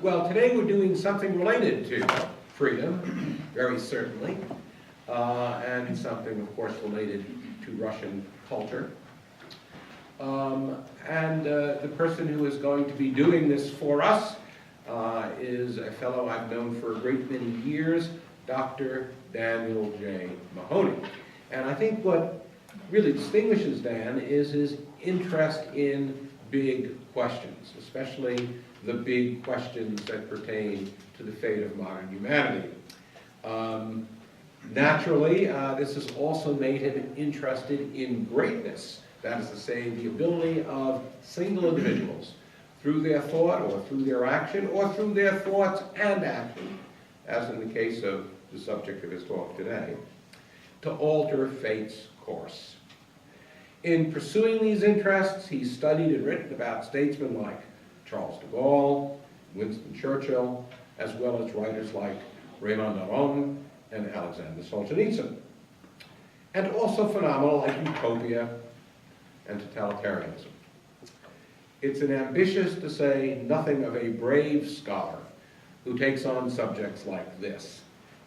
Well, today we're doing something related to freedom, very certainly, and something, of course, related to Russian culture. The person who is going to be doing this for us is a fellow I've known for a great many years, Dr. Daniel J. Mahoney. And I think what really distinguishes Dan is his interest in big questions, especially the big questions that pertain to the fate of modern humanity. Naturally, this has also made him interested in greatness. That is to say, the ability of single individuals, through their thought or through their action or through their thoughts and action, as in the case of the subject of his talk today, to alter fate's course. In pursuing these interests, he studied and written about statesmen like Charles de Gaulle, Winston Churchill, as well as writers like Raymond Aron and Alexander Solzhenitsyn, and also phenomena like utopia and totalitarianism. It's an ambitious, to say nothing of a brave scholar who takes on subjects like this,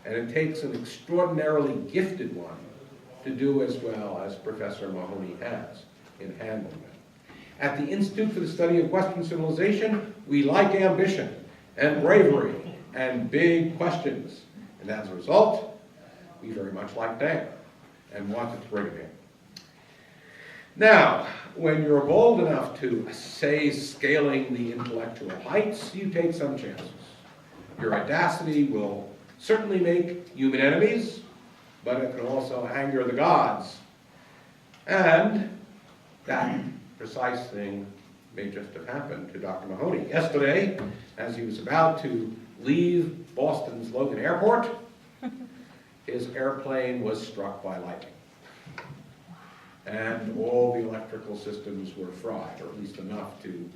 and it takes an extraordinarily gifted one to do as well as Professor Mahoney has in handling them. At the Institute for the Study of Western Civilization, we like ambition and bravery and big questions, and as a result, we very much like Dan and wanted to bring him in. Now, when you're bold enough to say scaling the intellectual heights, you take some chances. Your audacity will certainly make human enemies, but it can also anger the gods. And that precise thing may just have happened to Dr. Mahoney. Yesterday, as he was about to leave Boston's Logan Airport, his airplane was struck by lightning. And all the electrical systems were fried, or at least enough to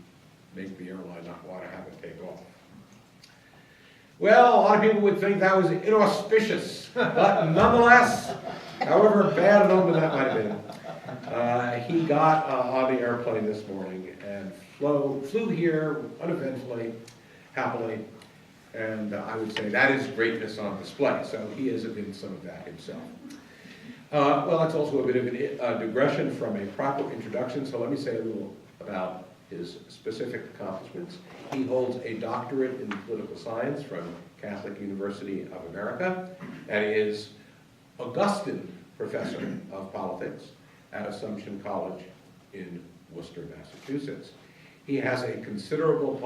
make the airline not want to have it take off. Well, a lot of people would think that was inauspicious, but nonetheless, however bad an omen that might have been, he got on the airplane this morning and flew here uneventfully, happily, and I would say that is greatness on display, so he has evinced some of that himself. Well, that's also a bit of a digression from a proper introduction, so let me say a little about his specific accomplishments. He holds a doctorate in political science from Catholic University of America and is Augustin Professor of Politics at Assumption College in Worcester, Massachusetts. He has a considerable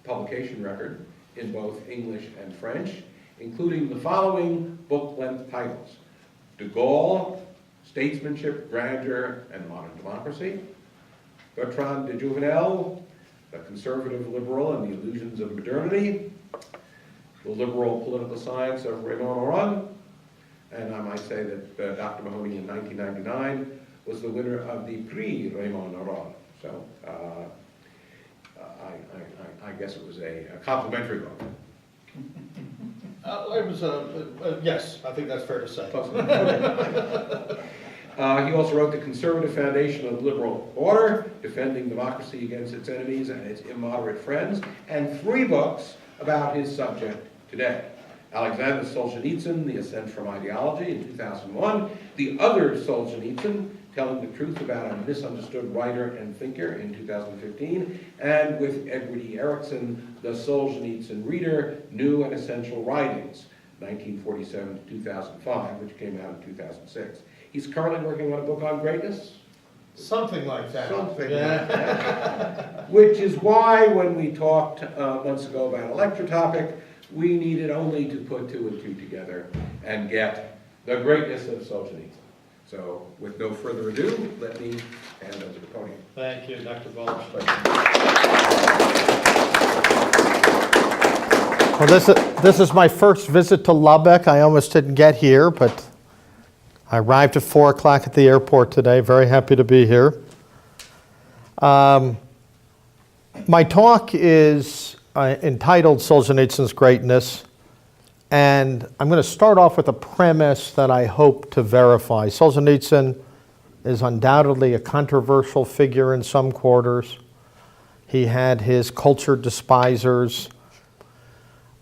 publication record in both English and French, including the following book-length titles: De Gaulle, Statesmanship, Grandeur, and Modern Democracy; Bertrand de Jouvenel, The Conservative Liberal and the Illusions of Modernity; The Liberal Political Science of Raymond Aron; and I might say that Dr. Mahoney in 1999 was the winner of the Prix Raymond Aron. So I guess it was a complimentary book. It was yes, I think that's fair to say. He also wrote The Conservative Foundation of the Liberal Order, Defending Democracy Against Its Enemies and Its Immoderate Friends, and 3 books about his subject today. Alexander Solzhenitsyn, The Ascent from Ideology in 2001, The Other Solzhenitsyn, Telling the Truth About a Misunderstood Writer and Thinker in 2015, and with Edward E. Erickson, The Solzhenitsyn Reader, New and Essential Writings, 1947 to 2005, which came out in 2006. He's currently working on a book on greatness. Something like that. Something like that. Which is why when we talked months ago about a lecture topic, we needed only to put 2 and 2 together and get the greatness of Solzhenitsyn. So, with no further ado, let me hand over the podium. Thank you, Dr. Balch. Well, this is my first visit to Lubbock. I almost didn't get here, but I arrived at 4 o'clock at the airport today. Very happy to be here. My talk is entitled Solzhenitsyn's Greatness, and I'm going to start off with a premise that I hope to verify. Solzhenitsyn is undoubtedly a controversial figure in some quarters. He had his culture despisers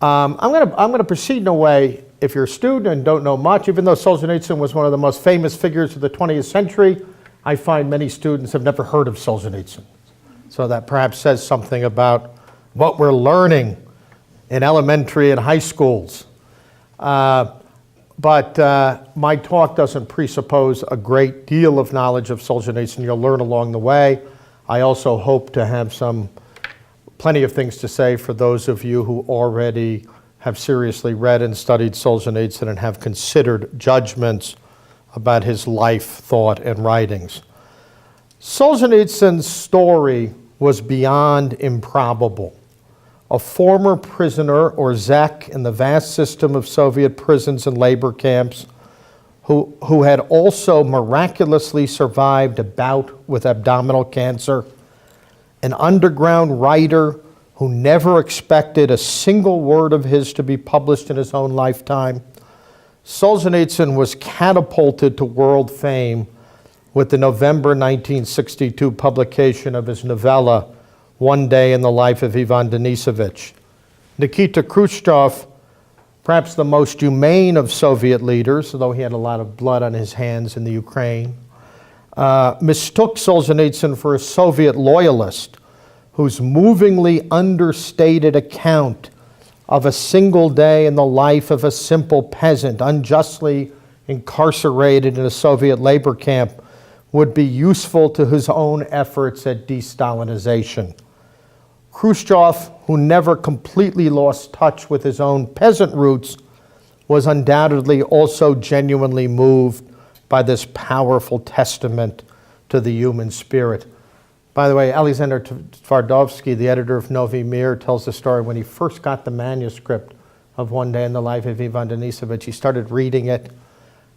I'm going to proceed in a way, if you're a student and don't know much, even though Solzhenitsyn was one of the most famous figures of the 20th century, I find many students have never heard of Solzhenitsyn. So that perhaps says something about what we're learning in elementary and high schools. But my talk doesn't presuppose a great deal of knowledge of Solzhenitsyn. You'll learn along the way. I also hope to have plenty of things to say for those of you who already have seriously read and studied Solzhenitsyn and have considered judgments about his life, thought, and writings. Solzhenitsyn's story was beyond improbable. A former prisoner, or zek, in the vast system of Soviet prisons and labor camps, who had also miraculously survived a bout with abdominal cancer, an underground writer who never expected a single word of his to be published in his own lifetime, Solzhenitsyn was catapulted to world fame with the November 1962 publication of his novella, One Day in the Life of Ivan Denisovich. Nikita Khrushchev, perhaps the most humane of Soviet leaders, although he had a lot of blood on his hands in the Ukraine, mistook Solzhenitsyn for a Soviet loyalist whose movingly understated account of a single day in the life of a simple peasant unjustly incarcerated in a Soviet labor camp would be useful to his own efforts at de-Stalinization. Khrushchev, who never completely lost touch with his own peasant roots, was undoubtedly also genuinely moved by this powerful testament to the human spirit. By the way, Alexander Tvardovsky, the editor of Novy Mir, tells the story when he first got the manuscript of One Day in the Life of Ivan Denisovich. He started reading it,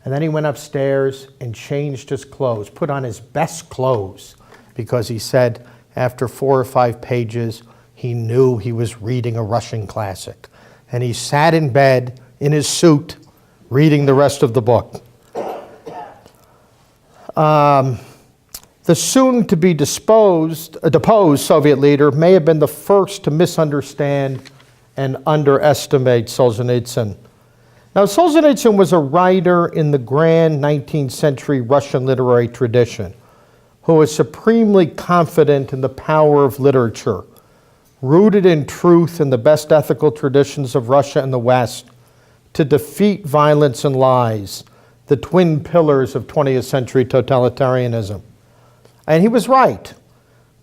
and then he went upstairs and changed his clothes, put on his best clothes, because he said after 4 or 5 pages, he knew he was reading a Russian classic. And he sat in bed in his suit, reading the rest of the book. The soon-to-be deposed Soviet leader may have been the first to misunderstand and underestimate Solzhenitsyn. Now, Solzhenitsyn was a writer in the grand 19th century Russian literary tradition who was supremely confident in the power of literature, rooted in truth and the best ethical traditions of Russia and the West, to defeat violence and lies, the twin pillars of 20th century totalitarianism. And he was right.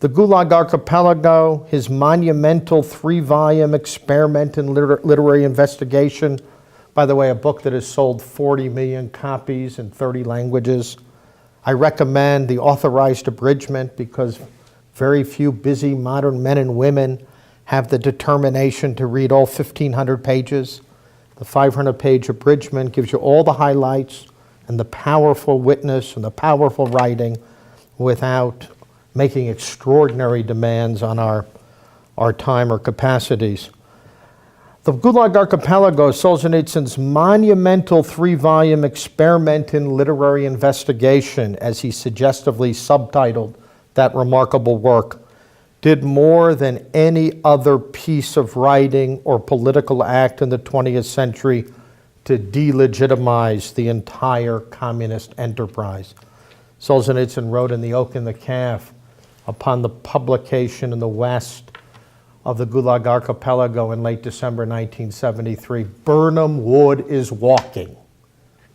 The Gulag Archipelago, his monumental 3-volume experiment in literary investigation, by the way, a book that has sold 40 million copies in 30 languages. I recommend the authorized abridgment because very few busy modern men and women have the determination to read all 1,500 pages. The 500-page abridgment gives you all the highlights and the powerful witness and the powerful writing without making extraordinary demands on our time or capacities. The Gulag Archipelago, Solzhenitsyn's monumental 3-volume experiment in literary investigation, as he suggestively subtitled that remarkable work, did more than any other piece of writing or political act in the 20th century to delegitimize the entire communist enterprise. Solzhenitsyn wrote in The Oak and the Calf, upon the publication in the West of the Gulag Archipelago in late December 1973, "Birnam Wood is walking,"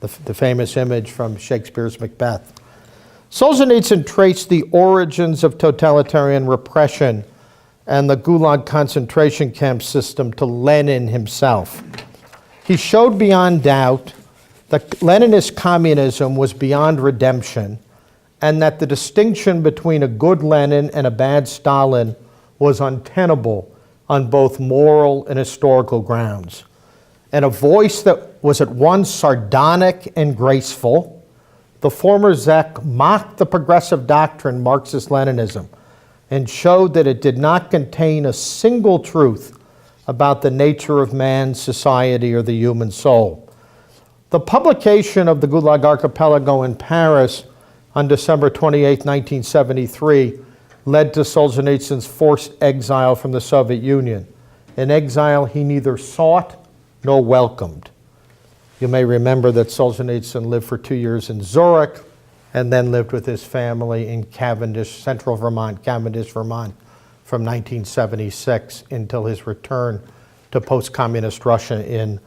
the famous image from Shakespeare's Macbeth. Solzhenitsyn traced the origins of totalitarian repression and the Gulag concentration camp system to Lenin himself. He showed beyond doubt that Leninist communism was beyond redemption and that the distinction between a good Lenin and a bad Stalin was untenable on both moral and historical grounds. And a voice that was at once sardonic and graceful, the former zek mocked the progressive doctrine Marxist-Leninism and showed that it did not contain a single truth about the nature of man, society, or the human soul. The publication of the Gulag Archipelago in Paris on December 28, 1973, led to Solzhenitsyn's forced exile from the Soviet Union. An exile he neither sought nor welcomed. You may remember that Solzhenitsyn lived for 2 years in Zurich and then lived with his family in Cavendish, central Vermont, Cavendish, Vermont, from 1976 until his return to post-communist Russia in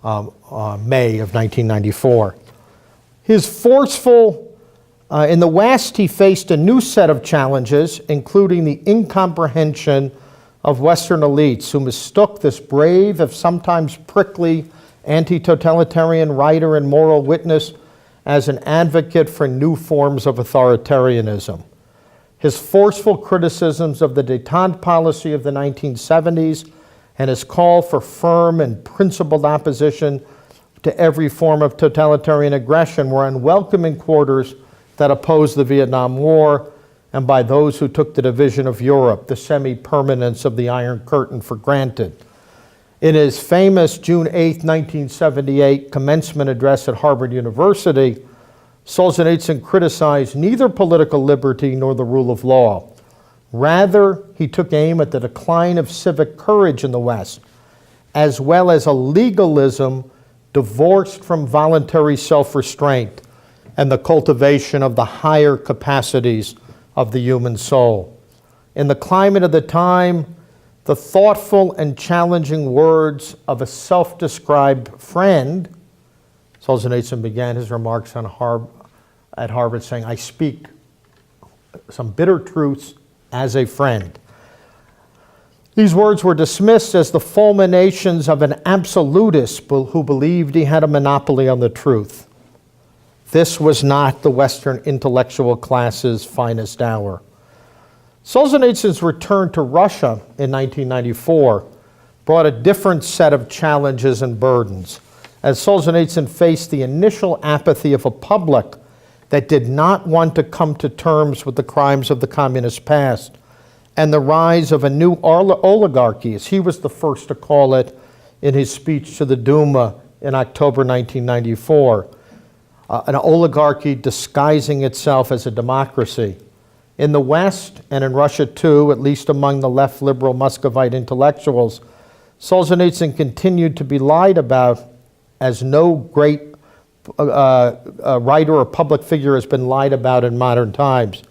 May of 1994. His forceful, in the West, he faced a new set of challenges, including the incomprehension of Western elites who mistook this brave, if sometimes prickly, anti-totalitarian writer and moral witness as an advocate for new forms of authoritarianism. His forceful criticisms of the détente policy of the 1970s and his call for firm and principled opposition to every form of totalitarian aggression were unwelcome in quarters that opposed the Vietnam War and by those who took the division of Europe, the semi-permanence of the Iron Curtain, for granted. In his famous June 8, 1978 commencement address at Harvard University, Solzhenitsyn criticized neither political liberty nor the rule of law. Rather, he took aim at the decline of civic courage in the West, as well as a legalism divorced from voluntary self-restraint and the cultivation of the higher capacities of the human soul. In the climate of the time, the thoughtful and challenging words of a self-described friend, Solzhenitsyn began his remarks at Harvard saying, "I speak some bitter truths as a friend." These words were dismissed as the fulminations of an absolutist who believed he had a monopoly on the truth. This was not the Western intellectual class's finest hour. Solzhenitsyn's return to Russia in 1994 brought a different set of challenges and burdens, as Solzhenitsyn faced the initial apathy of a public that did not want to come to terms with the crimes of the communist past, and the rise of a new oligarchy, as he was the first to call it in his speech to the Duma in October 1994, an oligarchy disguising itself as a democracy. In the West, and in Russia too, at least among the left liberal Muscovite intellectuals, Solzhenitsyn continued to be lied about, as no great writer or public figure has been lied about in modern times.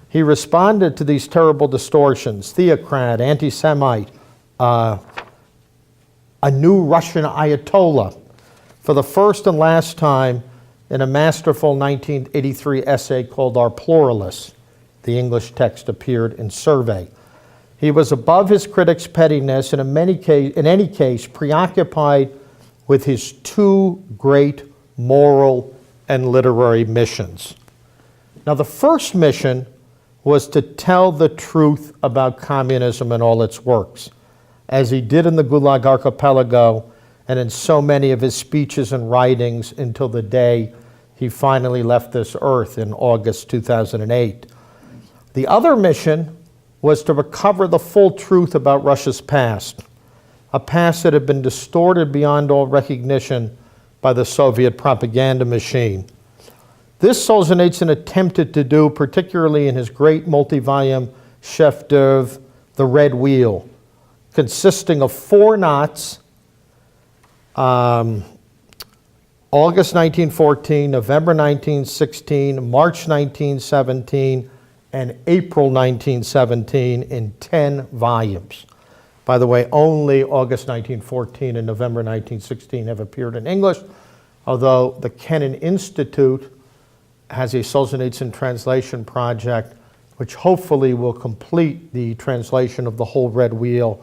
He responded to these terrible distortions: theocrat, anti-Semite, a new Russian Ayatollah, for the first and last time in a masterful 1983 essay called Our Pluralists. The English text appeared in Survey. He was above his critics' pettiness and in any case preoccupied with his two great moral and literary missions. Now, the first mission was to tell the truth about communism and all its works, as he did in the Gulag Archipelago and in so many of his speeches and writings until the day he finally left this earth in August 2008. The other mission was to recover the full truth about Russia's past, a past that had been distorted beyond all recognition by the Soviet propaganda machine. This Solzhenitsyn attempted to do, particularly in his great multi-volume chef d'oeuvre, The Red Wheel, consisting of 4 knots, August 1914, November 1916, March 1917, and April 1917 in 10 volumes. By the way, only August 1914 and November 1916 have appeared in English, although the Kennan Institute has a Solzhenitsyn translation project which hopefully will complete the translation of the whole Red Wheel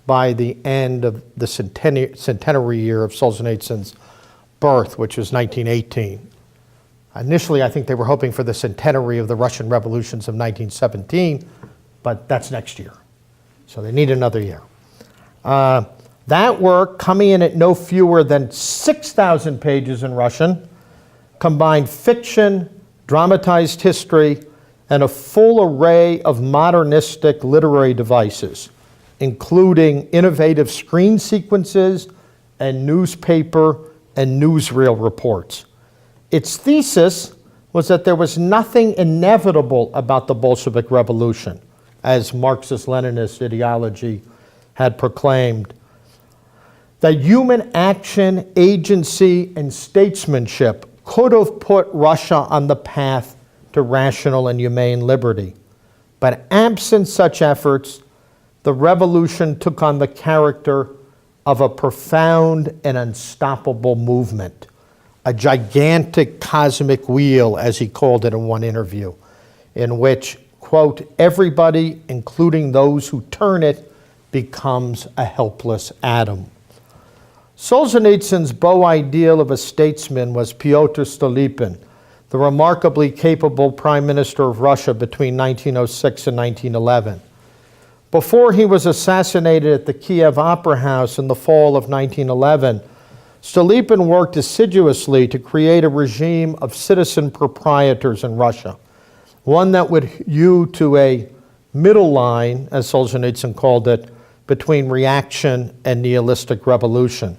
by the end of the centenary year of Solzhenitsyn's birth, which was 1918. Initially, I think they were hoping for the centenary of the Russian revolutions of 1917, but that's next year. So they need another year. That work, coming in at no fewer than 6,000 pages in Russian, combined fiction, dramatized history, and a full array of modernistic literary devices, including innovative screen sequences and newspaper and newsreel reports. Its thesis was that there was nothing inevitable about the Bolshevik Revolution, as Marxist-Leninist ideology had proclaimed that human action, agency, and statesmanship could have put Russia on the path to rational and humane liberty. But absent such efforts, the revolution took on the character of a profound and unstoppable movement, a gigantic cosmic wheel, as he called it in one interview, in which, quote, everybody, including those who turn it, becomes a helpless atom. Solzhenitsyn's beau ideal of a statesman was Pyotr Stolypin, the remarkably capable Prime Minister of Russia between 1906 and 1911. Before he was assassinated at the Kiev Opera House in the fall of 1911, Stolypin worked assiduously to create a regime of citizen proprietors in Russia, one that would hew to a middle line, as Solzhenitsyn called it, between reaction and nihilistic revolution.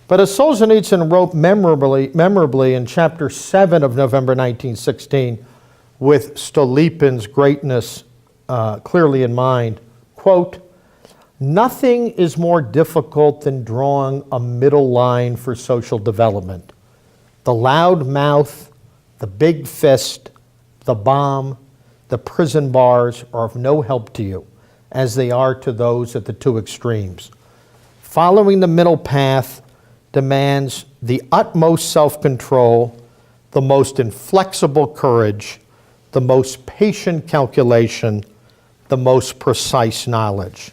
But as Solzhenitsyn wrote memorably in chapter 7 of November 1916, with Stolypin's greatness clearly in mind, quote, nothing is more difficult than drawing a middle line for social development. The loud mouth, the big fist, the bomb, the prison bars are of no help to you, as they are to those at the two extremes. Following the middle path demands the utmost self-control, the most inflexible courage, the most patient calculation, the most precise knowledge.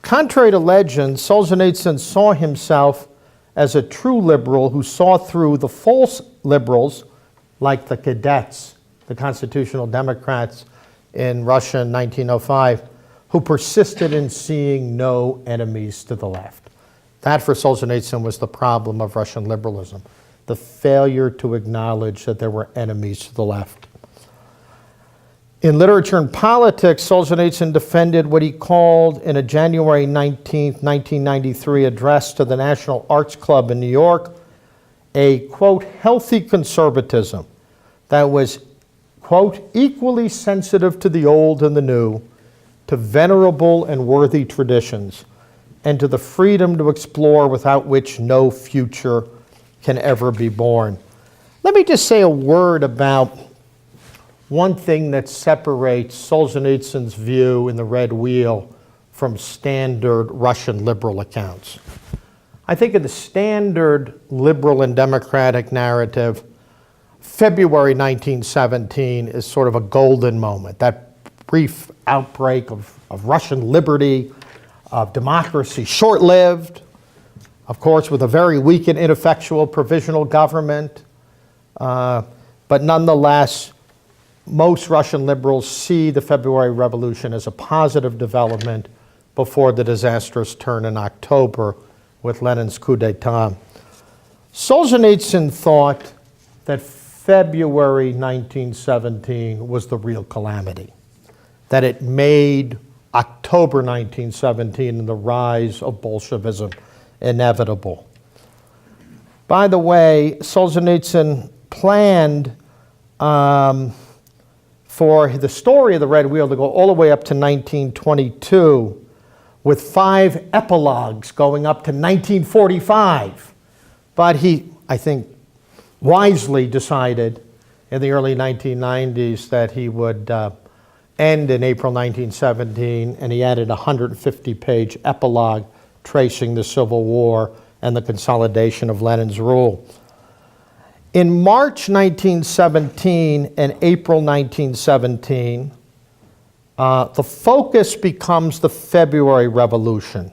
Contrary to legend, Solzhenitsyn saw himself as a true liberal who saw through the false liberals, like the cadets, the constitutional Democrats in Russia in 1905, who persisted in seeing no enemies to the left. That, for Solzhenitsyn, was the problem of Russian liberalism, the failure to acknowledge that there were enemies to the left. In literature and politics, Solzhenitsyn defended what he called, in a January 19, 1993 address to the National Arts Club in New York, a, quote, healthy conservatism that was, quote, equally sensitive to the old and the new, to venerable and worthy traditions, and to the freedom to explore without which no future can ever be born. Let me just say a word about one thing that separates Solzhenitsyn's view in the Red Wheel from standard Russian liberal accounts. I think in the standard liberal and democratic narrative, February 1917 is sort of a golden moment, that brief outbreak of Russian liberty, of democracy, short-lived, of course, with a very weak and ineffectual provisional government. But nonetheless, most Russian liberals see the February Revolution as a positive development before the disastrous turn in October with Lenin's coup d'etat. Solzhenitsyn thought that February 1917 was the real calamity, that it made October 1917 and the rise of Bolshevism inevitable. By the way, Solzhenitsyn planned for the story of the Red Wheel to go all the way up to 1922, with 5 epilogues going up to 1945. But he, I think, wisely decided in the early 1990s that he would end in April 1917, and he added a 150-page epilogue tracing the Civil War and the consolidation of Lenin's rule. In March 1917 and April 1917, the focus becomes the February Revolution,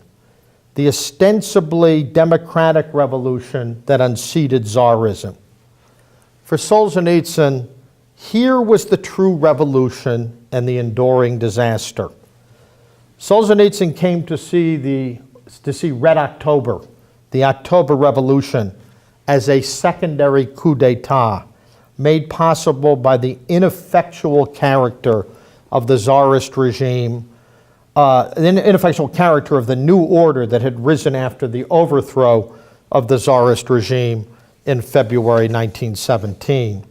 the ostensibly democratic revolution that unseated Tsarism. For Solzhenitsyn, here was the true revolution and the enduring disaster. Solzhenitsyn came to see Red October, the October Revolution, as a secondary coup d'etat made possible by the ineffectual character of the Tsarist regime, the ineffectual character of the new order that had risen after the overthrow of the Tsarist regime in February 1917.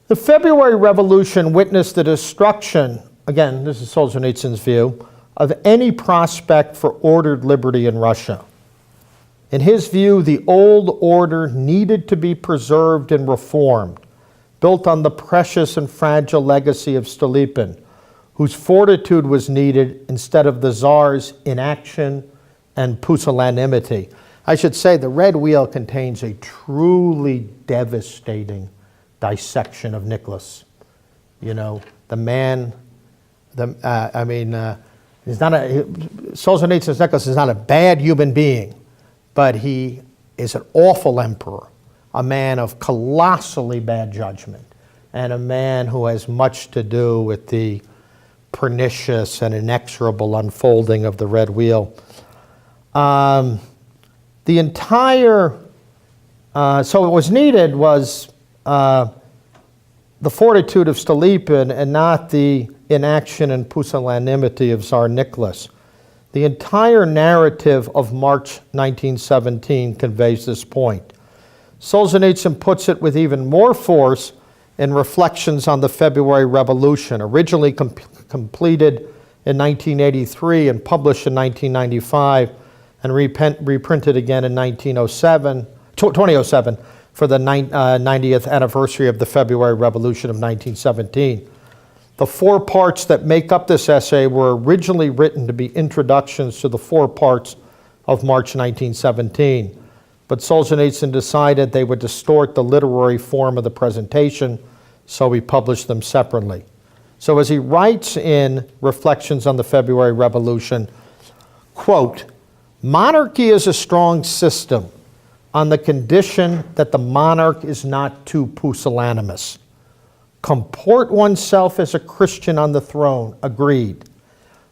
The February Revolution witnessed the destruction, again, this is Solzhenitsyn's view, of any prospect for ordered liberty in Russia. In his view, the old order needed to be preserved and reformed, built on the precious and fragile legacy of Stolypin, whose fortitude was needed instead of the Tsar's inaction and pusillanimity. I should say the Red Wheel contains a truly devastating dissection of Nicholas. You know, the man, he's not Solzhenitsyn's Nicholas is not a bad human being, but he is an awful emperor, a man of colossally bad judgment, and a man who has much to do with the pernicious and inexorable unfolding of the Red Wheel. So what was needed was the fortitude of Stolypin and not the inaction and pusillanimity of Tsar Nicholas. The entire narrative of March 1917 conveys this point. Solzhenitsyn puts it with even more force in Reflections on the February Revolution, originally completed in 1983 and published in 1995 and reprinted again in 2007 for the 90th anniversary of the February Revolution of 1917. The 4 parts that make up this essay were originally written to be introductions to the 4 parts of March 1917, but Solzhenitsyn decided they would distort the literary form of the presentation, so he published them separately. So as he writes in Reflections on the February Revolution, quote, "Monarchy is a strong system on the condition that the monarch is not too pusillanimous. Comport oneself as a Christian on the throne, agreed,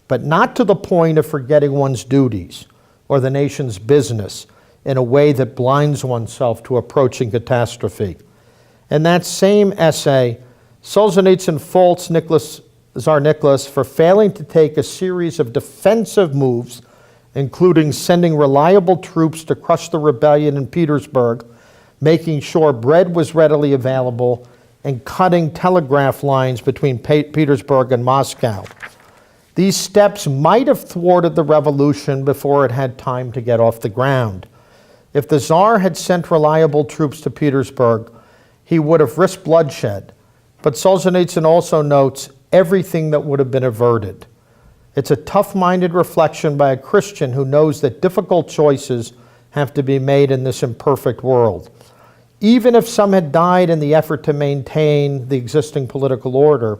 but not to the point of forgetting one's duties or the nation's business in a way that blinds oneself to approaching catastrophe." In that same essay, Solzhenitsyn faults Tsar Nicholas for failing to take a series of defensive moves, including sending reliable troops to crush the rebellion in Petersburg, making sure bread was readily available, and cutting telegraph lines between Petersburg and Moscow. These steps might have thwarted the revolution before it had time to get off the ground. If the Tsar had sent reliable troops to Petersburg, he would have risked bloodshed. But Solzhenitsyn also notes everything that would have been averted. It's a tough-minded reflection by a Christian who knows that difficult choices have to be made in this imperfect world. Even if some had died in the effort to maintain the existing political order,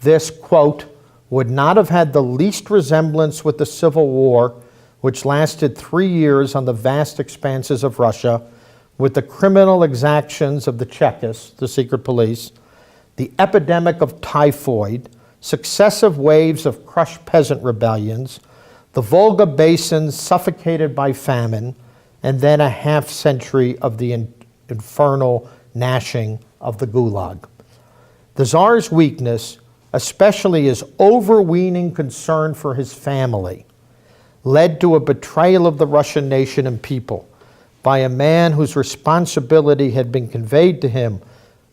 this, quote, would not have had the least resemblance with the Civil War, which lasted 3 years on the vast expanses of Russia, with the criminal exactions of the Chekists, the secret police, the epidemic of typhoid, successive waves of crushed peasant rebellions, the Volga basin suffocated by famine, and then a half-century of the infernal gnashing of the Gulag. The Tsar's weakness, especially his overweening concern for his family, led to a betrayal of the Russian nation and people by a man whose responsibility had been conveyed to him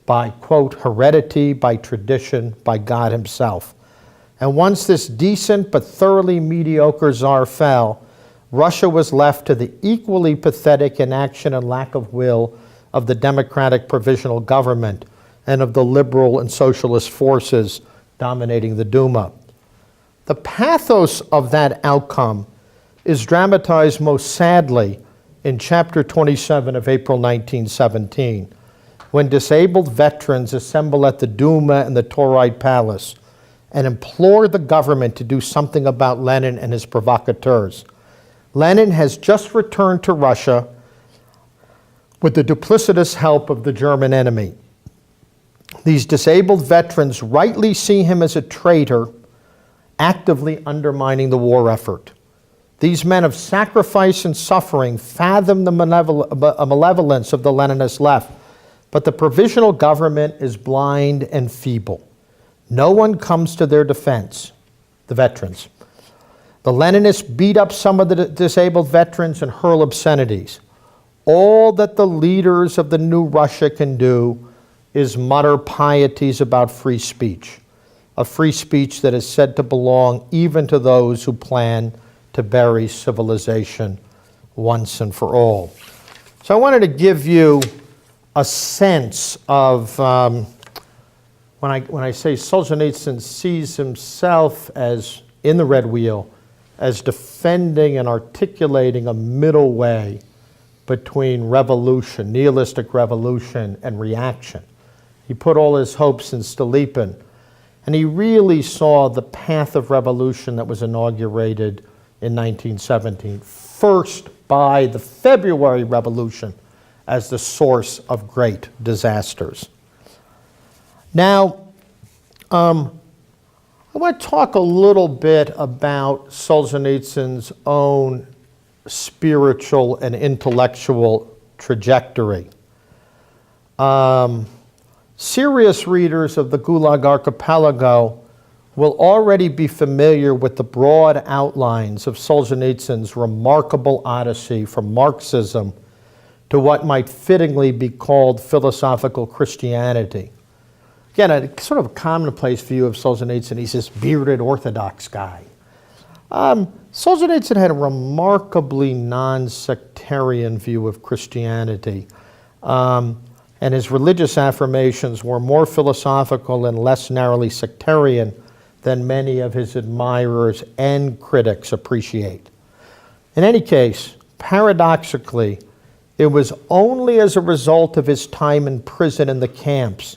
by, quote, heredity, by tradition, by God himself. And once this decent but thoroughly mediocre Tsar fell, Russia was left to the equally pathetic inaction and lack of will of the democratic provisional government and of the liberal and socialist forces dominating the Duma. The pathos of that outcome is dramatized most sadly in chapter 27 of April 1917, when disabled veterans assemble at the Duma and the Tauride Palace and implore the government to do something about Lenin and his provocateurs. Lenin has just returned to Russia with the duplicitous help of the German enemy. These disabled veterans rightly see him as a traitor, actively undermining the war effort. These men of sacrifice and suffering fathom the malevolence of the Leninist left, but the provisional government is blind and feeble. No one comes to their defense, the veterans. The Leninists beat up some of the disabled veterans and hurl obscenities. All that the leaders of the new Russia can do is mutter pieties about free speech. a free speech that is said to belong even to those who plan to bury civilization once and for all. So I wanted to give you a sense of, when I say Solzhenitsyn sees himself as, in the Red Wheel, as defending and articulating a middle way between revolution, nihilistic revolution, and reaction. He put all his hopes in Stolypin, and he really saw the path of revolution that was inaugurated in 1917, first by the February Revolution as the source of great disasters. Now, I want to talk a little bit about Solzhenitsyn's own spiritual and intellectual trajectory. Serious readers of the Gulag Archipelago will already be familiar with the broad outlines of Solzhenitsyn's remarkable odyssey from Marxism to what might fittingly be called philosophical Christianity. Again, a sort of a commonplace view of Solzhenitsyn, he's this bearded Orthodox guy. Solzhenitsyn had a remarkably non-sectarian view of Christianity, and his religious affirmations were more philosophical and less narrowly sectarian than many of his admirers and critics appreciate. In any case, paradoxically, it was only as a result of his time in prison in the camps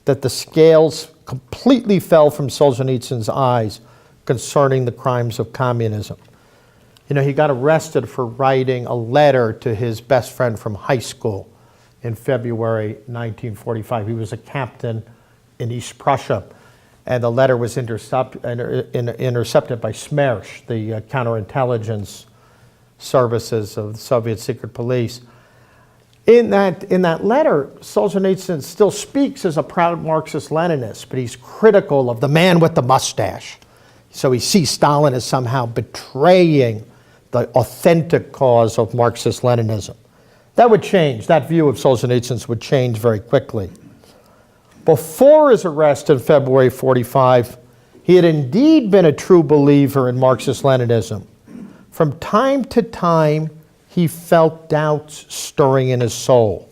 that the scales completely fell from Solzhenitsyn's eyes concerning the crimes of communism. You know, he got arrested for writing a letter to his best friend from high school in February 1945. He was a captain in East Prussia, and the letter was intercepted by Smersh, the counterintelligence services of the Soviet secret police. In that letter, Solzhenitsyn still speaks as a proud Marxist-Leninist, but he's critical of the man with the mustache. So he sees Stalin as somehow betraying the authentic cause of Marxist-Leninism. That would change. That view of Solzhenitsyn's would change very quickly. Before his arrest in February 45, he had indeed been a true believer in Marxist-Leninism. From time to time, he felt doubts stirring in his soul,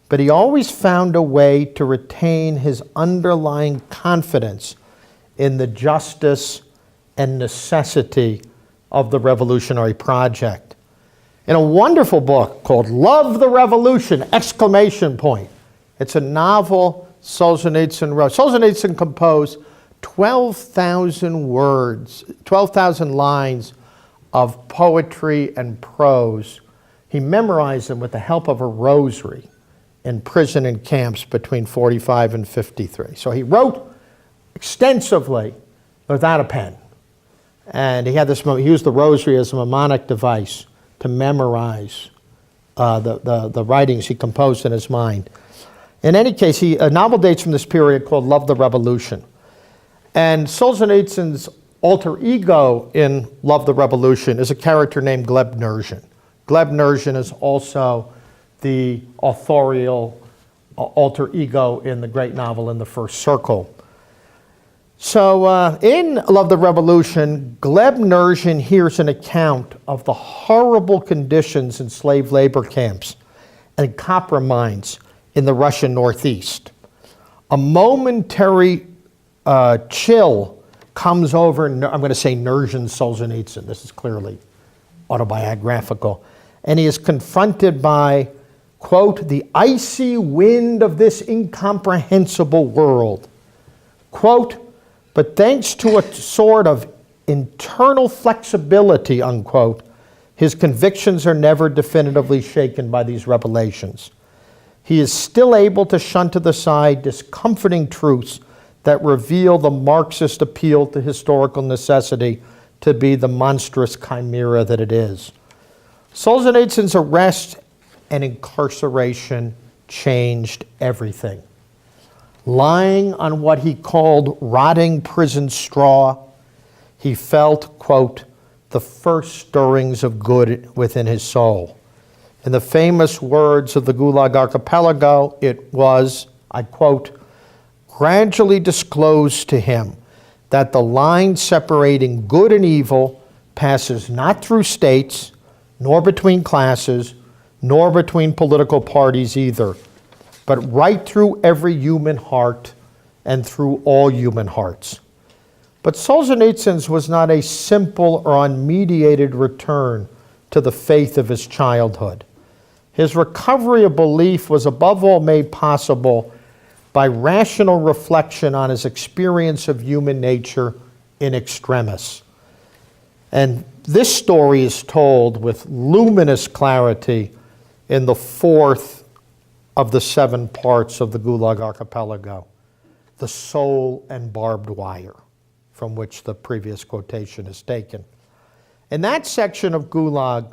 but he always found a way to retain his underlying confidence in the justice and necessity of the revolutionary project. In a wonderful book called Love the Revolution, ! It's a novel Solzhenitsyn wrote. Solzhenitsyn composed 12,000 words, 12,000 lines of poetry and prose. He memorized them with the help of a rosary in prison and camps between 45 and 53. So he wrote extensively without a pen. And he used the rosary as a mnemonic device to memorize the writings he composed in his mind. In any case, a novel dates from this period called Love the Revolution. And Solzhenitsyn's alter ego in Love the Revolution is a character named Gleb Nurzhin. Gleb Nurzhin is also the authorial alter ego in the great novel In the First Circle. So in Love the Revolution, Gleb Nurzhin hears an account of the horrible conditions in slave labor camps and copper mines in the Russian Northeast. A momentary chill comes over, I'm going to say Nurzhin Solzhenitsyn, this is clearly autobiographical, and he is confronted by, quote, the icy wind of this incomprehensible world. Quote, but thanks to a sort of internal flexibility, unquote, his convictions are never definitively shaken by these revelations. He is still able to shunt to the side discomforting truths that reveal the Marxist appeal to historical necessity to be the monstrous chimera that it is. Solzhenitsyn's arrest and incarceration changed everything. Lying on what he called rotting prison straw, he felt, quote, the first stirrings of good within his soul. In the famous words of the Gulag Archipelago, it was, I quote, gradually disclosed to him that the line separating good and evil passes not through states, nor between classes, nor between political parties either, but right through every human heart and through all human hearts. But Solzhenitsyn's was not a simple or unmediated return to the faith of his childhood. His recovery of belief was above all made possible by rational reflection on his experience of human nature in extremis. And this story is told with luminous clarity in the fourth of the 7 parts of the Gulag Archipelago, The Soul and Barbed Wire, from which the previous quotation is taken. In that section of Gulag,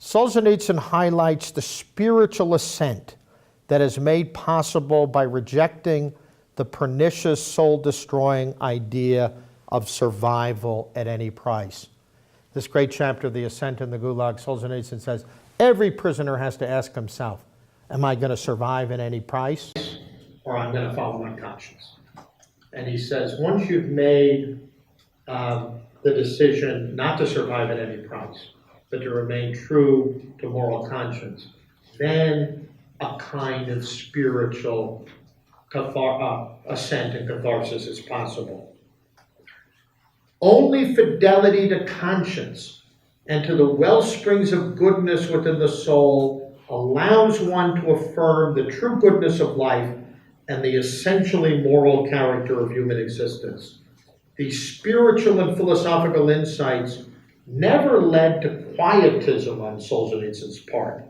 Solzhenitsyn highlights the spiritual ascent that is made possible by rejecting the pernicious, soul-destroying idea of survival at any price. This great chapter of The Ascent in the Gulag, Solzhenitsyn says, every prisoner has to ask himself, am I going to survive at any price, or I'm going to follow my conscience? And he says, once you've made the decision not to survive at any price, but to remain true to moral conscience, then a kind of spiritual ascent and catharsis is possible. Only fidelity to conscience and to the well springs of goodness within the soul allows one to affirm the true goodness of life and the essentially moral character of human existence. These spiritual and philosophical insights never led to quietism on Solzhenitsyn's part.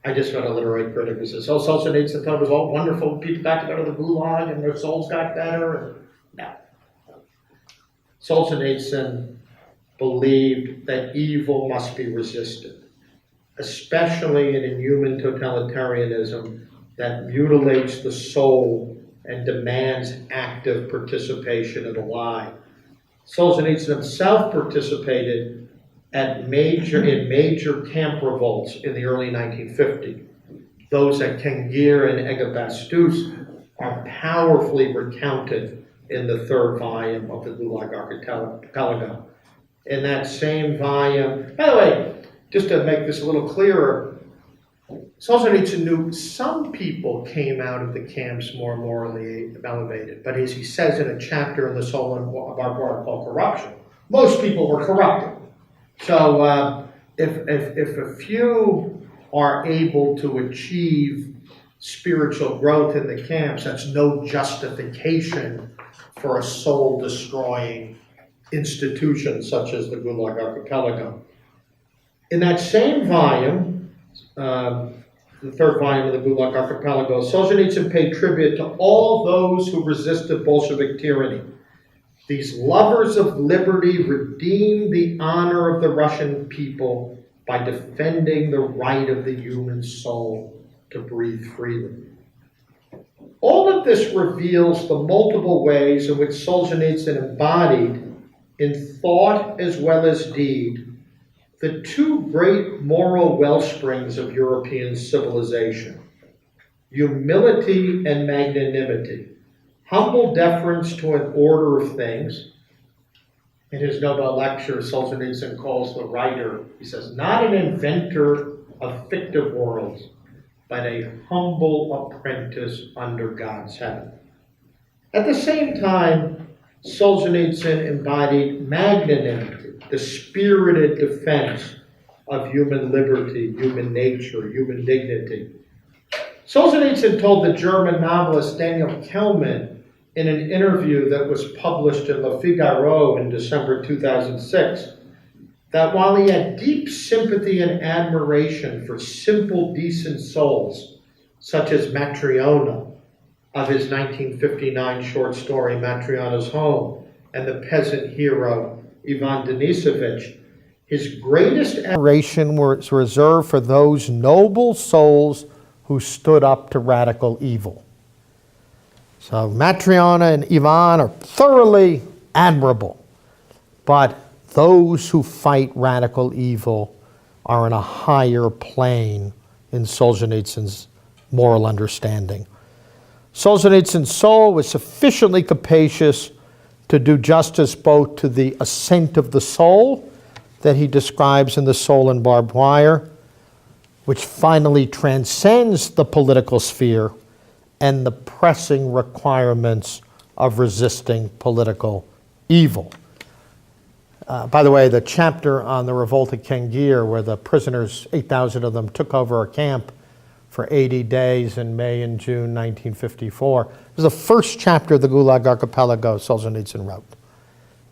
I just read a literary critic who says, Solzhenitsyn thought it was all wonderful, people got to go to the Gulag and their souls got better. No. Solzhenitsyn believed that evil must be resisted, especially in inhuman totalitarianism that mutilates the soul and demands active participation in the lie. Solzhenitsyn himself participated in major camp revolts in the early 1950s. Those at Kengir and Egabastus are powerfully recounted in the 3rd volume of the Gulag Archipelago. In that same volume, by the way, just to make this a little clearer, Solzhenitsyn knew some people came out of the camps more morally elevated, but as he says in a chapter in The Soul and Barbed Wire called Corruption, most people were corrupted. So if a few are able to achieve spiritual growth in the camps, that's no justification for a soul-destroying institution such as the Gulag Archipelago. In that same volume, the 3rd volume of the Gulag Archipelago, Solzhenitsyn paid tribute to all those who resisted Bolshevik tyranny. These lovers of liberty redeemed the honor of the Russian people by defending the right of the human soul to breathe freely. All of this reveals the multiple ways in which Solzhenitsyn embodied, in thought as well as deed, the 2 great moral wellsprings of European civilization, humility and magnanimity, humble deference to an order of things. In his Nobel lecture, Solzhenitsyn calls the writer, he says, not an inventor of fictive worlds, but a humble apprentice under God's heaven. At the same time, Solzhenitsyn embodied magnanimity, the spirited defense of human liberty, human nature, human dignity. Solzhenitsyn told the German novelist Daniel Kellman in an interview that was published in Le Figaro in December 2006 that while he had deep sympathy and admiration for simple, decent souls, such as Matryona of his 1959 short story Matryona's Home, and the peasant hero Ivan Denisovich, his greatest admiration was reserved for those noble souls who stood up to radical evil. So Matryona and Ivan are thoroughly admirable, but those who fight radical evil are in a higher plane in Solzhenitsyn's moral understanding. Solzhenitsyn's soul was sufficiently capacious to do justice both to the ascent of the soul that he describes in The Soul and Barbed Wire, which finally transcends the political sphere, and the pressing requirements of resisting political evil. By the way, the chapter on the revolt at Kengir, where the prisoners, 8,000 of them, took over a camp for 80 days in May and June 1954, was the first chapter of the Gulag Archipelago Solzhenitsyn wrote.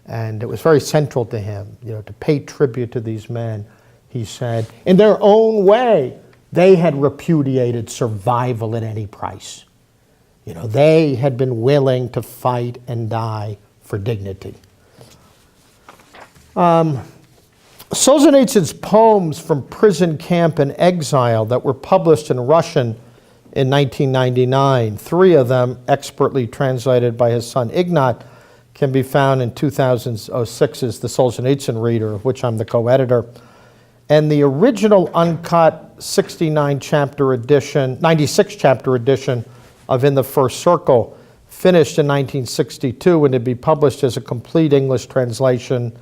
And it was very central to him, to pay tribute to these men. He said, in their own way, they had repudiated survival at any price. They had been willing to fight and die for dignity. Solzhenitsyn's poems from prison camp and exile that were published in Russian in 1999, 3 of them expertly translated by his son Ignat, can be found in 2006's The Solzhenitsyn Reader, of which I'm the co-editor. And the original uncut 96 chapter edition of In the First Circle, finished in 1962 and to be published as a complete English translation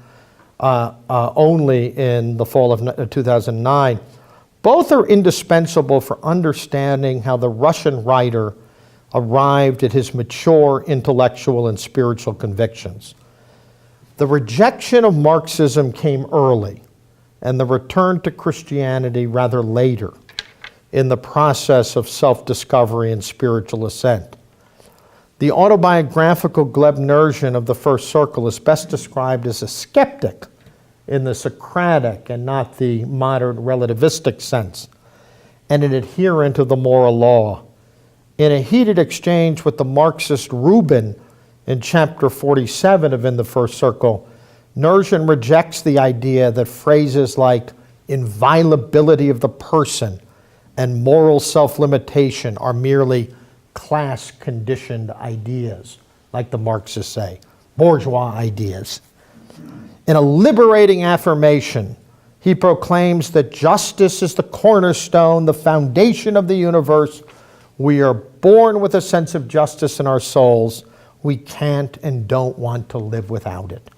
only in the fall of 2009. Both are indispensable for understanding how the Russian writer arrived at his mature intellectual and spiritual convictions. The rejection of Marxism came early, and the return to Christianity rather later in the process of self-discovery and spiritual ascent. The autobiographical Gleb Nurzhin of The First Circle is best described as a skeptic in the Socratic and not the modern relativistic sense, and an adherent of the moral law. In a heated exchange with the Marxist Rubin in chapter 47 of In the First Circle, Nurzhin rejects the idea that phrases like inviolability of the person and moral self-limitation are merely class-conditioned ideas, like the Marxists say, bourgeois ideas. In a liberating affirmation, he proclaims that justice is the cornerstone, the foundation of the universe. We are born with a sense of justice in our souls. We can't and don't want to live without it.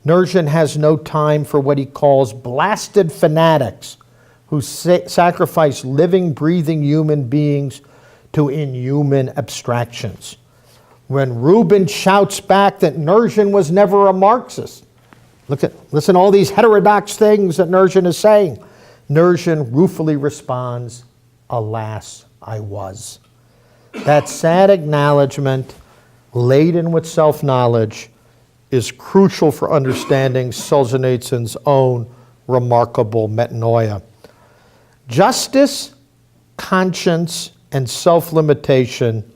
Nurzhin has no time for what he calls blasted fanatics who sacrifice living, breathing human beings to inhuman abstractions. When Rubin shouts back that Nurzhin was never a Marxist, listen to all these heterodox things that Nurzhin is saying. Nurzhin ruefully responds, alas, I was. That sad acknowledgement, laden with self-knowledge, is crucial for understanding Solzhenitsyn's own remarkable metanoia. Justice, conscience, and self-limitation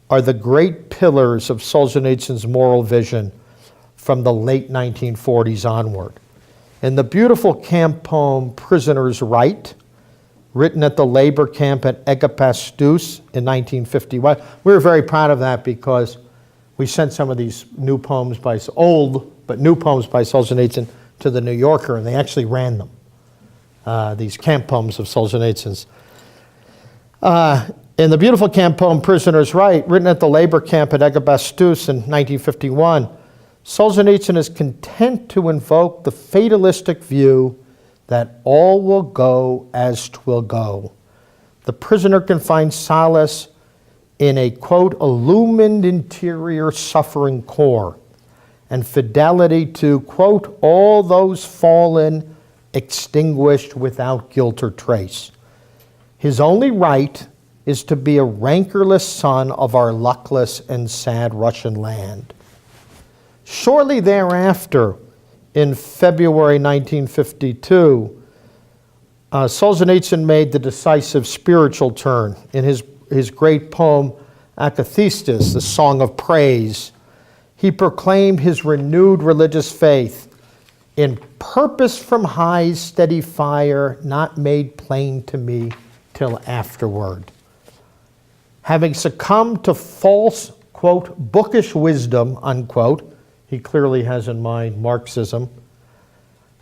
are the great pillars of Solzhenitsyn's moral vision from the late 1940s onward. In the beautiful camp poem Prisoner's Right, written at the labor camp at Egipastus in 1951, we were very proud of that because we sent some of these new poems by new poems by Solzhenitsyn to the New Yorker, and they actually ran them, these camp poems of Solzhenitsyn's. In the beautiful camp poem Prisoner's Right, written at the labor camp at Egipastus in 1951, Solzhenitsyn is content to invoke the fatalistic view that all will go as 'twill go. The prisoner can find solace in a, quote, illumined interior suffering core, and fidelity to, quote, all those fallen, extinguished without guilt or trace. His only right is to be a rancorless son of our luckless and sad Russian land. Shortly thereafter, in February 1952, Solzhenitsyn made the decisive spiritual turn in his great poem, Akathistis, the Song of Praise. He proclaimed his renewed religious faith in purpose from high steady fire, not made plain to me till afterward. Having succumbed to false, quote, bookish wisdom, unquote, he clearly has in mind Marxism,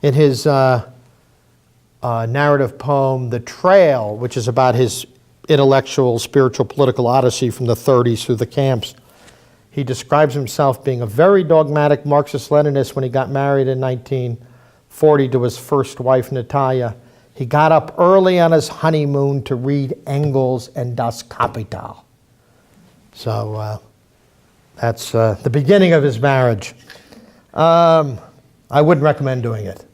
in his narrative poem, The Trail, which is about his intellectual, spiritual, political odyssey from the 30s through the camps, He describes himself being a very dogmatic Marxist-Leninist when he got married in 1940 to his first wife, Natalia. He got up early on his honeymoon to read Engels and Das Kapital. So that's the beginning of his marriage. I wouldn't recommend doing it.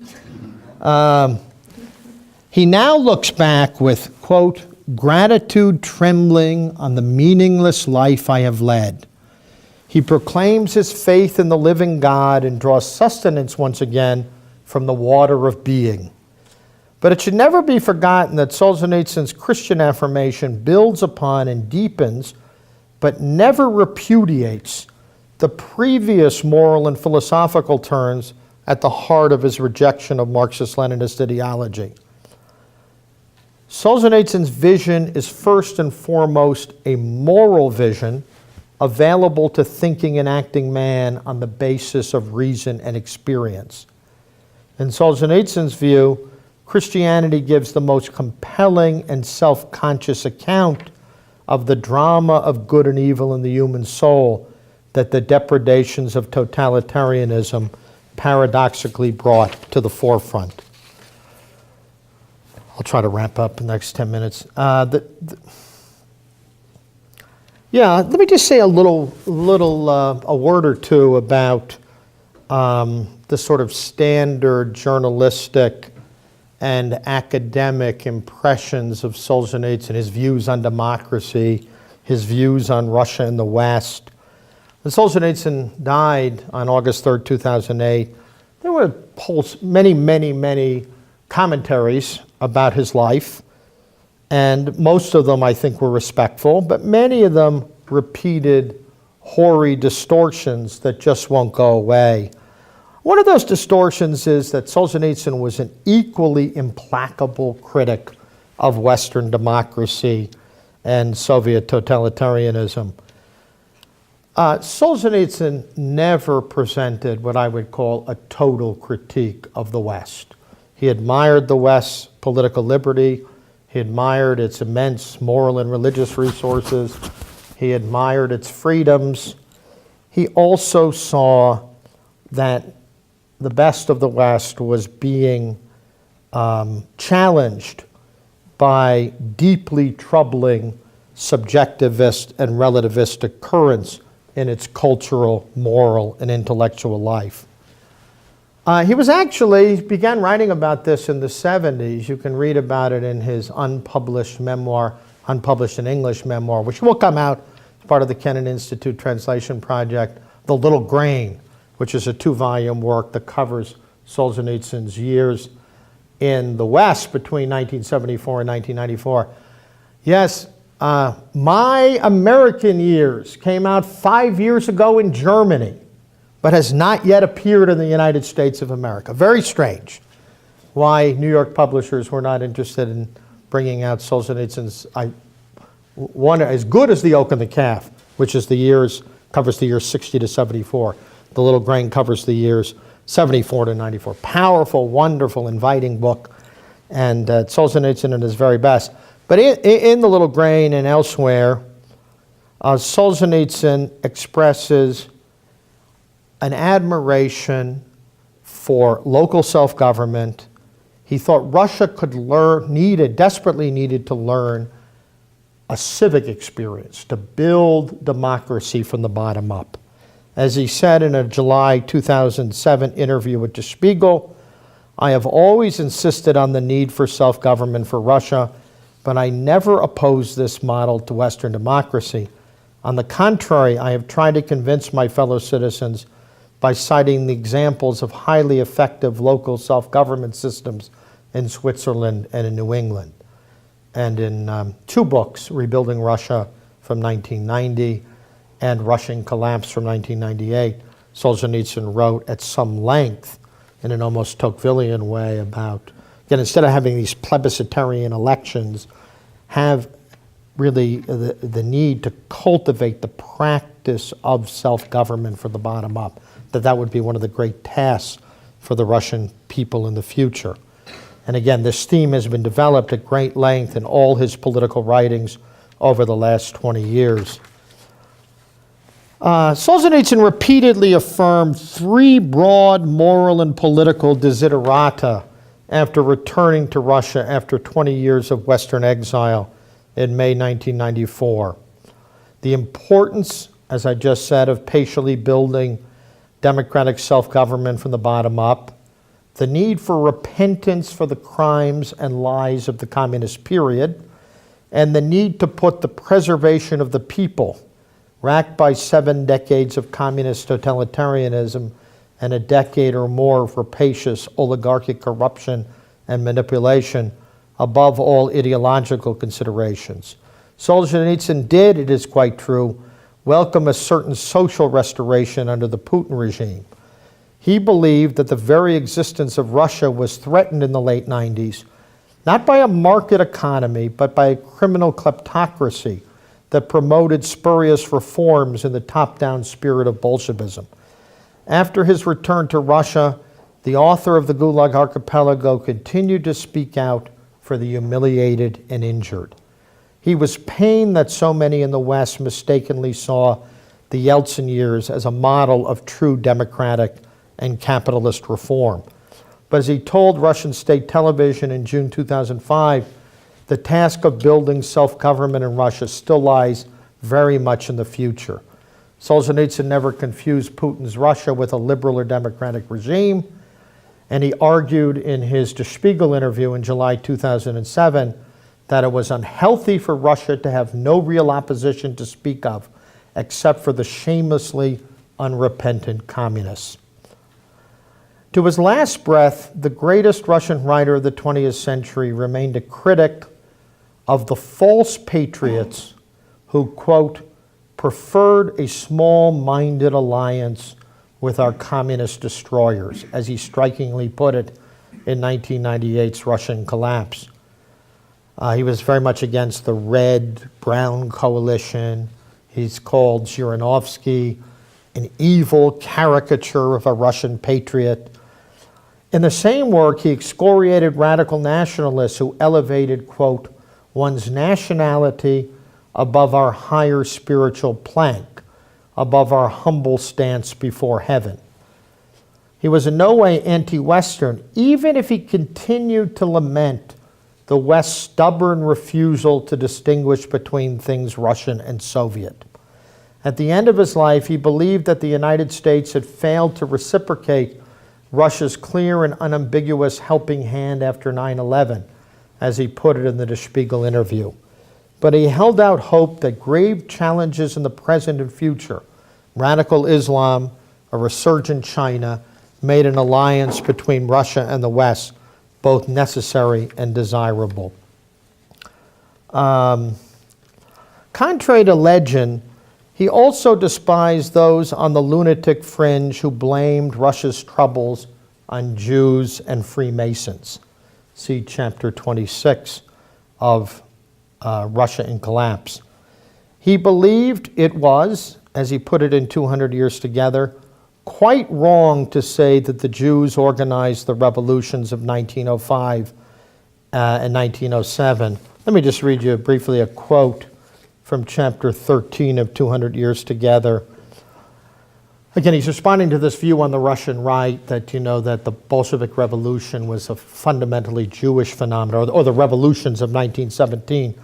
He now looks back with, quote, gratitude trembling on the meaningless life I have led. He proclaims his faith in the living God and draws sustenance once again from the water of being. But it should never be forgotten that Solzhenitsyn's Christian affirmation builds upon and deepens, but never repudiates, the previous moral and philosophical turns at the heart of his rejection of Marxist-Leninist ideology. Solzhenitsyn's vision is first and foremost a moral vision available to thinking and acting man on the basis of reason and experience. In Solzhenitsyn's view, Christianity gives the most compelling and self-conscious account of the drama of good and evil in the human soul that the depredations of totalitarianism paradoxically brought to the forefront. I'll try to wrap up in the next 10 minutes. Let me just say a word or two about the sort of standard journalistic and academic impressions of Solzhenitsyn, his views on democracy, his views on Russia and the West. When Solzhenitsyn died on August 3rd, 2008, there were many commentaries about his life, and most of them I think were respectful, but many of them repeated hoary distortions that just won't go away. One of those distortions is that Solzhenitsyn was an equally implacable critic of Western democracy and Soviet totalitarianism. Solzhenitsyn never presented what I would call a total critique of the West. He admired the West's political liberty. He admired its immense moral and religious resources. He admired its freedoms. He also saw that the best of the West was being challenged by deeply troubling subjectivist and relativistic currents in its cultural, moral, and intellectual life. He began writing about this in the 70s. You can read about it in his unpublished memoir, unpublished in English memoir, which will come out as part of the Kennan Institute Translation Project, The Little Grain, which is a 2-volume work that covers Solzhenitsyn's years in the West between 1974 and 1994. Yes, My American Years came out 5 years ago in Germany, but has not yet appeared in the United States of America. Very strange why New York publishers were not interested in bringing out Solzhenitsyn's one as good as The Oak and the Calf, which is covers the years 60 to 74. The Little Grain covers the years 74 to 94. Powerful, wonderful, inviting book, and Solzhenitsyn at his very best. But in The Little Grain and elsewhere, Solzhenitsyn expresses an admiration for local self-government. He thought Russia desperately needed to learn a civic experience to build democracy from the bottom up. As he said in a July 2007 interview with Der Spiegel, "I have always insisted on the need for self-government for Russia, but I never opposed this model to Western democracy. On the contrary, I have tried to convince my fellow citizens by citing the examples of highly effective local self-government systems in Switzerland and in New England." And in 2 books, Rebuilding Russia from 1990 and Russian Collapse from 1998, Solzhenitsyn wrote at some length, in an almost Tocquevillian way, about, again, instead of having these plebiscitarian elections, have really the need to cultivate the practice of self-government from the bottom up, that would be one of the great tasks for the Russian people in the future. And again, this theme has been developed at great length in all his political writings over the last 20 years. Solzhenitsyn repeatedly affirmed three broad moral and political desiderata after returning to Russia after 20 years of Western exile in May 1994. The importance, as I just said, of patiently building democratic self-government from the bottom up, the need for repentance for the crimes and lies of the communist period, and the need to put the preservation of the people, racked by 7 decades of communist totalitarianism and a decade or more of rapacious oligarchic corruption and manipulation, above all ideological considerations. Solzhenitsyn did, it is quite true, welcome a certain social restoration under the Putin regime. He believed that the very existence of Russia was threatened in the late 90s, not by a market economy, but by a criminal kleptocracy that promoted spurious reforms in the top-down spirit of Bolshevism. After his return to Russia, the author of the Gulag Archipelago continued to speak out for the humiliated and injured. He was pained that so many in the West mistakenly saw the Yeltsin years as a model of true democratic and capitalist reform. But as he told Russian state television in June 2005, the task of building self-government in Russia still lies very much in the future. Solzhenitsyn never confused Putin's Russia with a liberal or democratic regime, and he argued in his Der Spiegel interview in July 2007 that it was unhealthy for Russia to have no real opposition to speak of, except for the shamelessly unrepentant communists. To his last breath, the greatest Russian writer of the 20th century remained a critic of the false patriots who, quote, preferred a small-minded alliance with our communist destroyers, as he strikingly put it in 1998's Russian collapse. He was very much against the red-brown coalition. He's called Zhirinovsky an evil caricature of a Russian patriot. In the same work, he excoriated radical nationalists who elevated, quote, one's nationality above our higher spiritual plank, above our humble stance before heaven. He was in no way anti-Western, even if he continued to lament the West's stubborn refusal to distinguish between things Russian and Soviet. At the end of his life, he believed that the United States had failed to reciprocate Russia's clear and unambiguous helping hand after 9/11, as he put it in the Der Spiegel interview. But he held out hope that grave challenges in the present and future, radical Islam, a resurgent China, made an alliance between Russia and the West both necessary and desirable. Contrary to legend, he also despised those on the lunatic fringe who blamed Russia's troubles on Jews and Freemasons. See chapter 26 of Russia in Collapse. He believed it was, as he put it in 200 Years Together, quite wrong to say that the Jews organized the revolutions of 1905 and 1907. Let me just read you briefly a quote from chapter 13 of 200 Years Together. Again, he's responding to this view on the Russian right that, that the Bolshevik Revolution was a fundamentally Jewish phenomenon, or the revolutions of 1917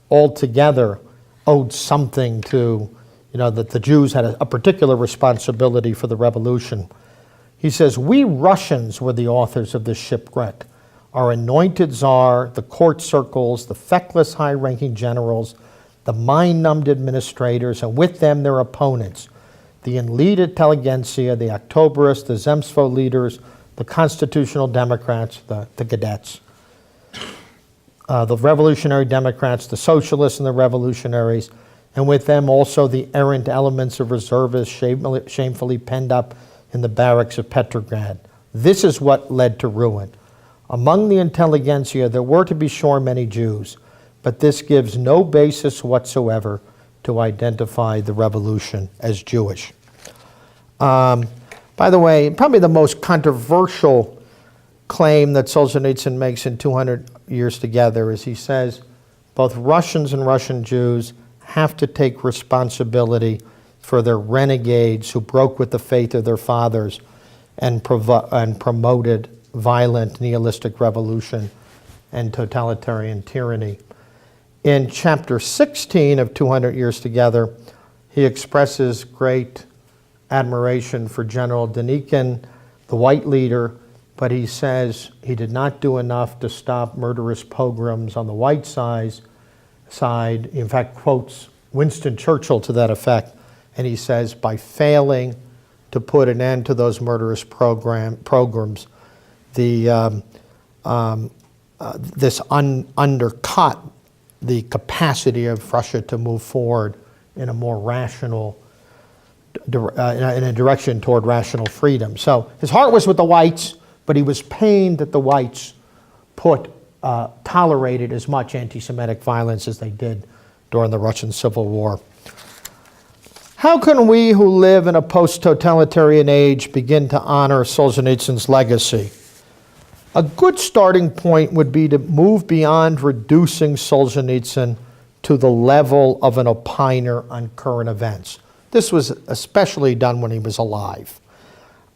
altogether owed something to, that the Jews had a particular responsibility for the revolution. He says, we Russians were the authors of this shipwreck. Our anointed czar, the court circles, the feckless high-ranking generals, the mind-numbed administrators, and with them their opponents, the elite intelligentsia, the Octoberists, the Zemstvo leaders, the constitutional Democrats, the cadets, the revolutionary Democrats, the socialists and the revolutionaries, and with them also the errant elements of reservists shamefully penned up in the barracks of Petrograd. This is what led to ruin. Among the intelligentsia, there were to be sure many Jews, but this gives no basis whatsoever to identify the revolution as Jewish. By the way, probably the most controversial claim that Solzhenitsyn makes in 200 Years Together is he says both Russians and Russian Jews have to take responsibility for their renegades who broke with the faith of their fathers and promoted violent nihilistic revolution and totalitarian tyranny. In chapter 16 of 200 Years Together, he expresses great admiration for General Denikin, the white leader, but he says he did not do enough to stop murderous pogroms on the white side. In fact, quotes Winston Churchill to that effect, and he says, by failing to put an end to those murderous pogroms, this undercut the capacity of Russia to move forward in a more rational, in a direction toward rational freedom. So his heart was with the whites, but he was pained that the whites tolerated as much anti-Semitic violence as they did during the Russian Civil War. How can we who live in a post-totalitarian age begin to honor Solzhenitsyn's legacy? A good starting point would be to move beyond reducing Solzhenitsyn to the level of an opiner on current events. This was especially done when he was alive.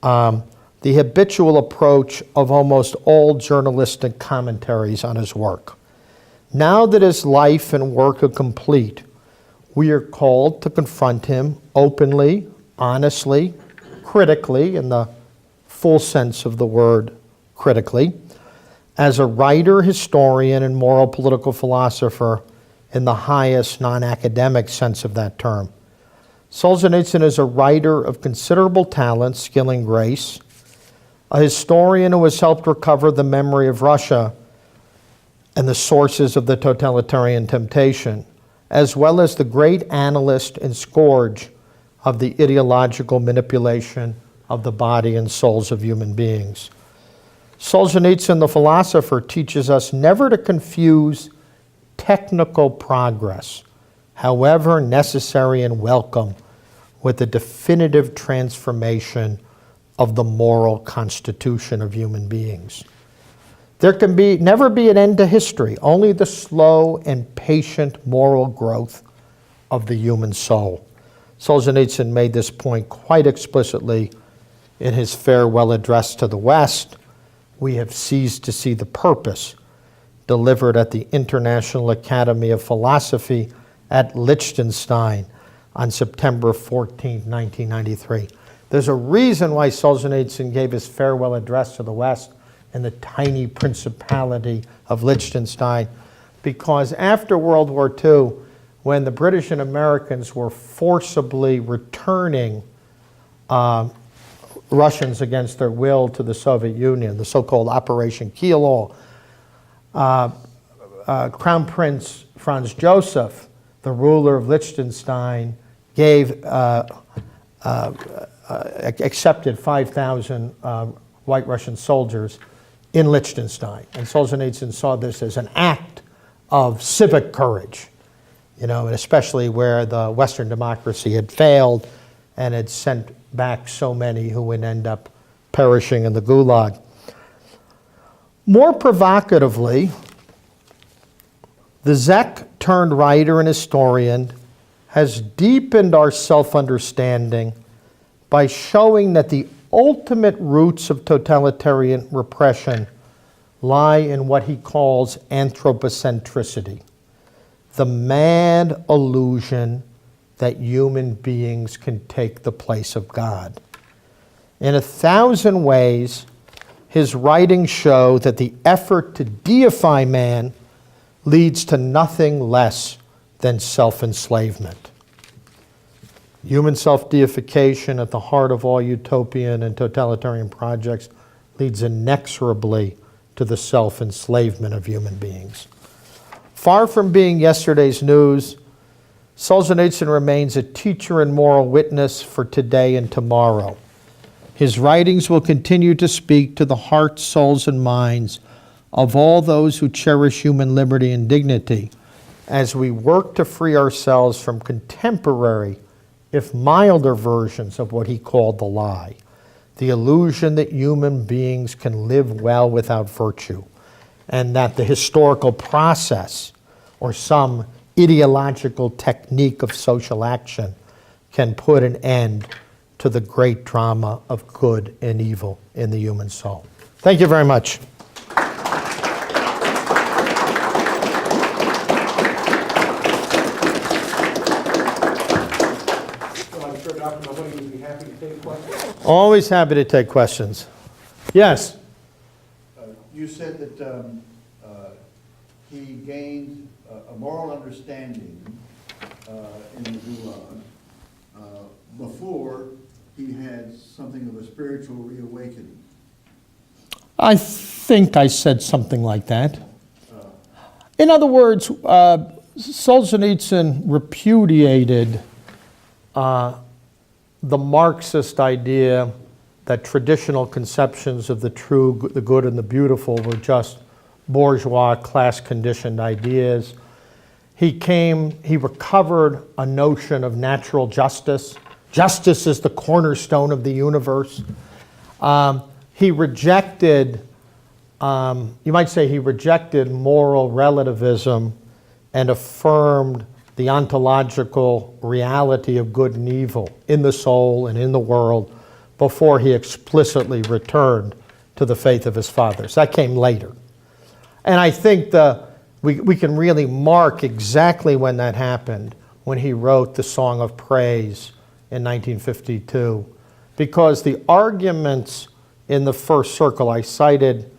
The habitual approach of almost all journalistic commentaries on his work. Now that his life and work are complete, we are called to confront him openly, honestly, critically, in the full sense of the word critically, as a writer, historian, and moral political philosopher in the highest non-academic sense of that term. Solzhenitsyn is a writer of considerable talent, skill, and grace, a historian who has helped recover the memory of Russia and the sources of the totalitarian temptation, as well as the great analyst and scourge of the ideological manipulation of the body and souls of human beings. Solzhenitsyn, the philosopher, teaches us never to confuse technical progress, however necessary and welcome, with the definitive transformation of the moral constitution of human beings. There can never be an end to history, only the slow and patient moral growth of the human soul. Solzhenitsyn made this point quite explicitly in his farewell address to the West. We have ceased to see the purpose, delivered at the International Academy of Philosophy at Liechtenstein on September 14, 1993. There's a reason why Solzhenitsyn gave his farewell address to the West in the tiny principality of Liechtenstein, because after World War II, when the British and Americans were forcibly returning Russians against their will to the Soviet Union, the so-called Operation Keel-All, Crown Prince Franz Joseph, the ruler of Liechtenstein, accepted 5,000 white Russian soldiers in Liechtenstein. And Solzhenitsyn saw this as an act of civic courage, and especially where the Western democracy had failed and had sent back so many who would end up perishing in the Gulag. More provocatively, the Czech turned writer and historian has deepened our self-understanding by showing that the ultimate roots of totalitarian repression lie in what he calls anthropocentricity, the mad illusion that human beings can take the place of God. In 1,000 ways, his writings show that the effort to deify man leads to nothing less than self-enslavement. Human self-deification at the heart of all utopian and totalitarian projects leads inexorably to the self-enslavement of human beings. Far from being yesterday's news, Solzhenitsyn remains a teacher and moral witness for today and tomorrow. His writings will continue to speak to the hearts, souls, and minds of all those who cherish human liberty and dignity as we work to free ourselves from contemporary, if milder, versions of what he called the lie, the illusion that human beings can live well without virtue, and that the historical process or some ideological technique of social action can put an end to the great drama of good and evil in the human soul. Thank you very much. Well, I'm sure Dr. Mahoney would be happy to take questions. Always happy to take questions. Yes? You said that he gained a moral understanding in the Gulag before he had something of a spiritual reawakening. I think I said something like that. In other words, Solzhenitsyn repudiated the Marxist idea that traditional conceptions of the true, the good, and the beautiful were just bourgeois, class-conditioned ideas. He recovered a notion of natural justice. Justice is the cornerstone of the universe. He rejected, you might say he rejected moral relativism and affirmed the ontological reality of good and evil in the soul and in the world before he explicitly returned to the faith of his fathers. That came later. And I think we can really mark exactly when that happened, when he wrote the Song of Praise in 1952. Because the arguments in the first circle, I cited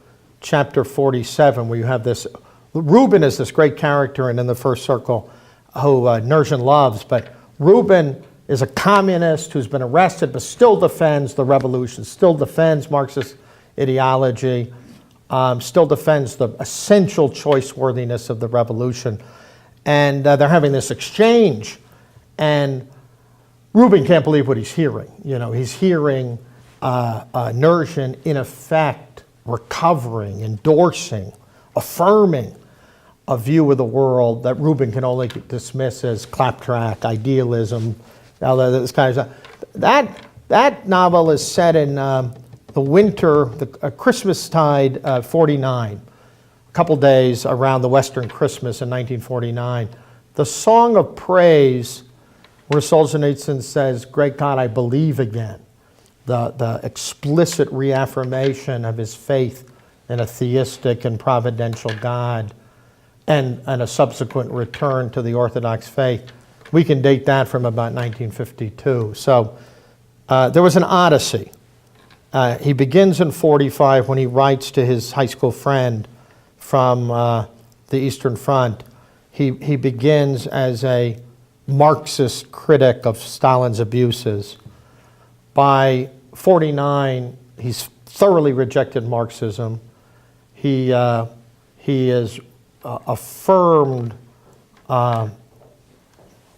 chapter 47, where you have this, Reuben is this great character in the first circle who Nursian loves, but Reuben is a communist who's been arrested but still defends the revolution, still defends Marxist ideology, still defends the essential choice-worthiness of the revolution. And they're having this exchange, and Reuben can't believe what he's hearing. You know, he's hearing Nursian, in effect, recovering, endorsing, affirming a view of the world that Reuben can only dismiss as claptrap, idealism, all this kind of stuff. That novel is set in the winter, Christmastide, 49, a couple days around the Western Christmas in 1949. The Song of Praise, where Solzhenitsyn says, "Great God, I believe again," the explicit reaffirmation of his faith in a theistic and providential God, and a subsequent return to the Orthodox faith. We can date that from about 1952. So there was an odyssey. He begins in 45 when he writes to his high school friend from the Eastern Front. He begins as a Marxist critic of Stalin's abuses. By 49, he's thoroughly rejected Marxism. He is affirmed,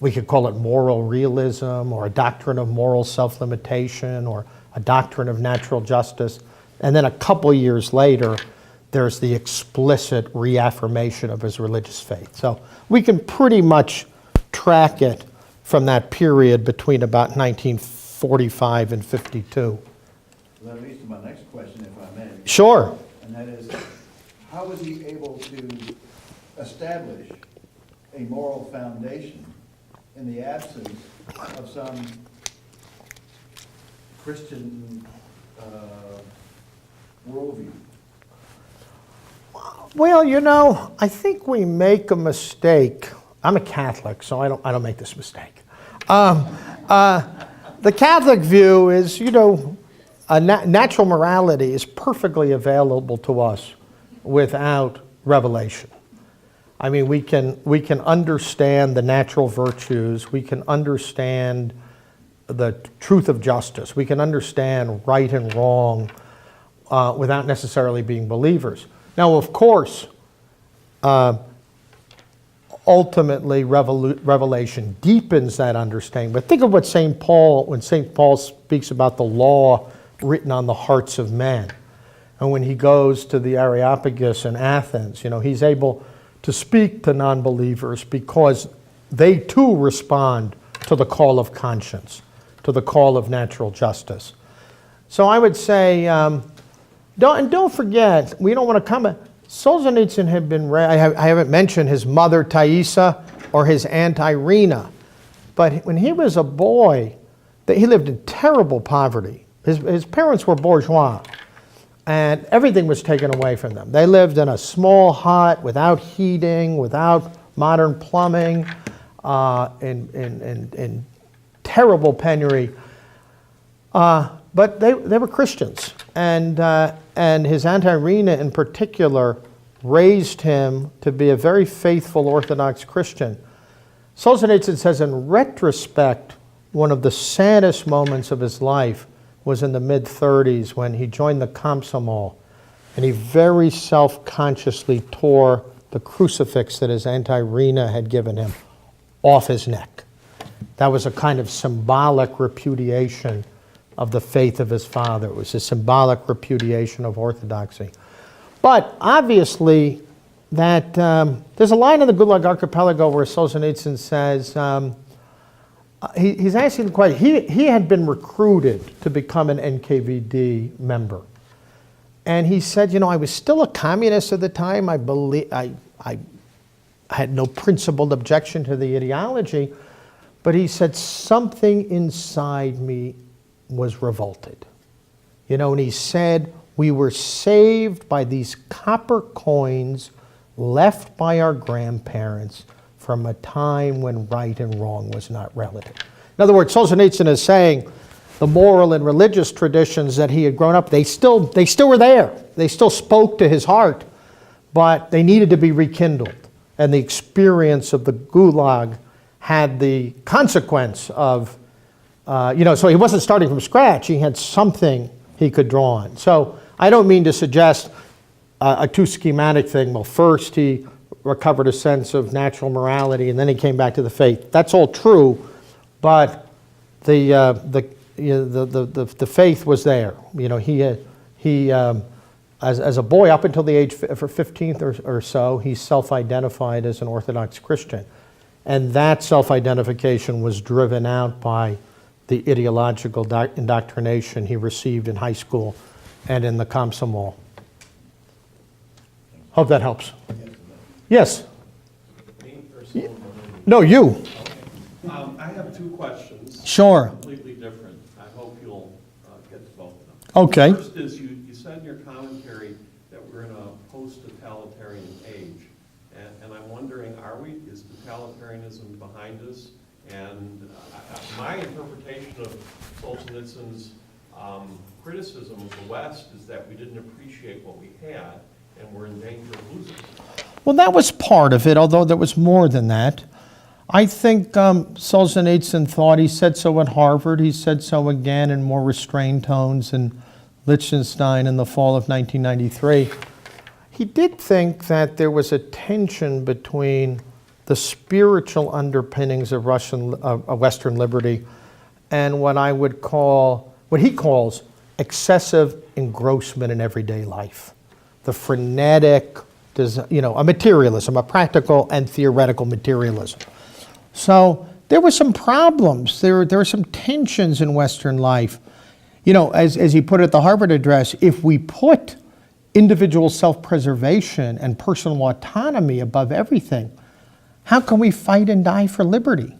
we could call it moral realism, or a doctrine of moral self-limitation, or a doctrine of natural justice. And then a couple years later, there's the explicit reaffirmation of his religious faith. So we can pretty much track it from that period between about 1945 and 52. That leads to my next question, if I may. Sure. And that is, how was he able to establish a moral foundation in the absence of some Christian worldview? Well, you know, I think we make a mistake. I'm a Catholic, so I don't make this mistake. The Catholic view is, you know, natural morality is perfectly available to us without revelation. I mean, we can understand the natural virtues. We can understand the truth of justice. We can understand right and wrong without necessarily being believers. Now, of course, ultimately revelation deepens that understanding. But think of what St. Paul, when St. Paul speaks about the law written on the hearts of men. And when he goes to the Areopagus in Athens, you know, he's able to speak to non-believers because they too respond to the call of conscience, to the call of natural justice. So I would say, don't forget, we don't want to comment. Solzhenitsyn had been, I haven't mentioned his mother Taissa or his aunt Irina. But when he was a boy, he lived in terrible poverty. His parents were bourgeois, and everything was taken away from them. They lived in a small hut without heating, without modern plumbing, in terrible penury. But they were Christians, and his Aunt Irina in particular raised him to be a very faithful Orthodox Christian. Solzhenitsyn says in retrospect, one of the saddest moments of his life was in the mid-30s when he joined the Komsomol, and he very self-consciously tore the crucifix that his Aunt Irina had given him off his neck. That was a kind of symbolic repudiation of the faith of his father. It was a symbolic repudiation of orthodoxy. But obviously, that there's a line in the Gulag Archipelago where Solzhenitsyn says, he's asking the question, he had been recruited to become an NKVD member. And he said, I was still a communist at the time. I had no principled objection to the ideology. But he said, something inside me was revolted. And he said, we were saved by these copper coins left by our grandparents from a time when right and wrong was not relative. In other words, Solzhenitsyn is saying the moral and religious traditions that he had grown up, they still were there. They still spoke to his heart, but they needed to be rekindled. And the experience of the Gulag had the consequence of, so he wasn't starting from scratch. He had something he could draw on. So I don't mean to suggest a too schematic thing. Well, first he recovered a sense of natural morality, and then he came back to the faith. That's all true, but the faith was there. He as a boy, up until the age for 15 or so, he self-identified as an Orthodox Christian, and that self-identification was driven out by the ideological indoctrination he received in high school and in the Komsomol. Hope that helps. Yes? Me or someone Mahoney? No, you. I have two questions. Sure. Completely different. I hope you'll get to both of them. Okay. The first is you said in your commentary that we're in a post-totalitarian age. And I'm wondering, is totalitarianism behind us? And my interpretation of Solzhenitsyn's criticism of the West is that we didn't appreciate what we had, and we're in danger of losing it. Well, that was part of it, although there was more than that. I think Solzhenitsyn thought, he said so at Harvard, he said so again in more restrained tones in Liechtenstein in the fall of 1993. He did think that there was a tension between the spiritual underpinnings of Western liberty and what he calls excessive engrossment in everyday life. The frenetic, a materialism, a practical and theoretical materialism. So there were some problems. There were some tensions in Western life. As he put it at the Harvard address, if we put individual self-preservation and personal autonomy above everything, how can we fight and die for liberty?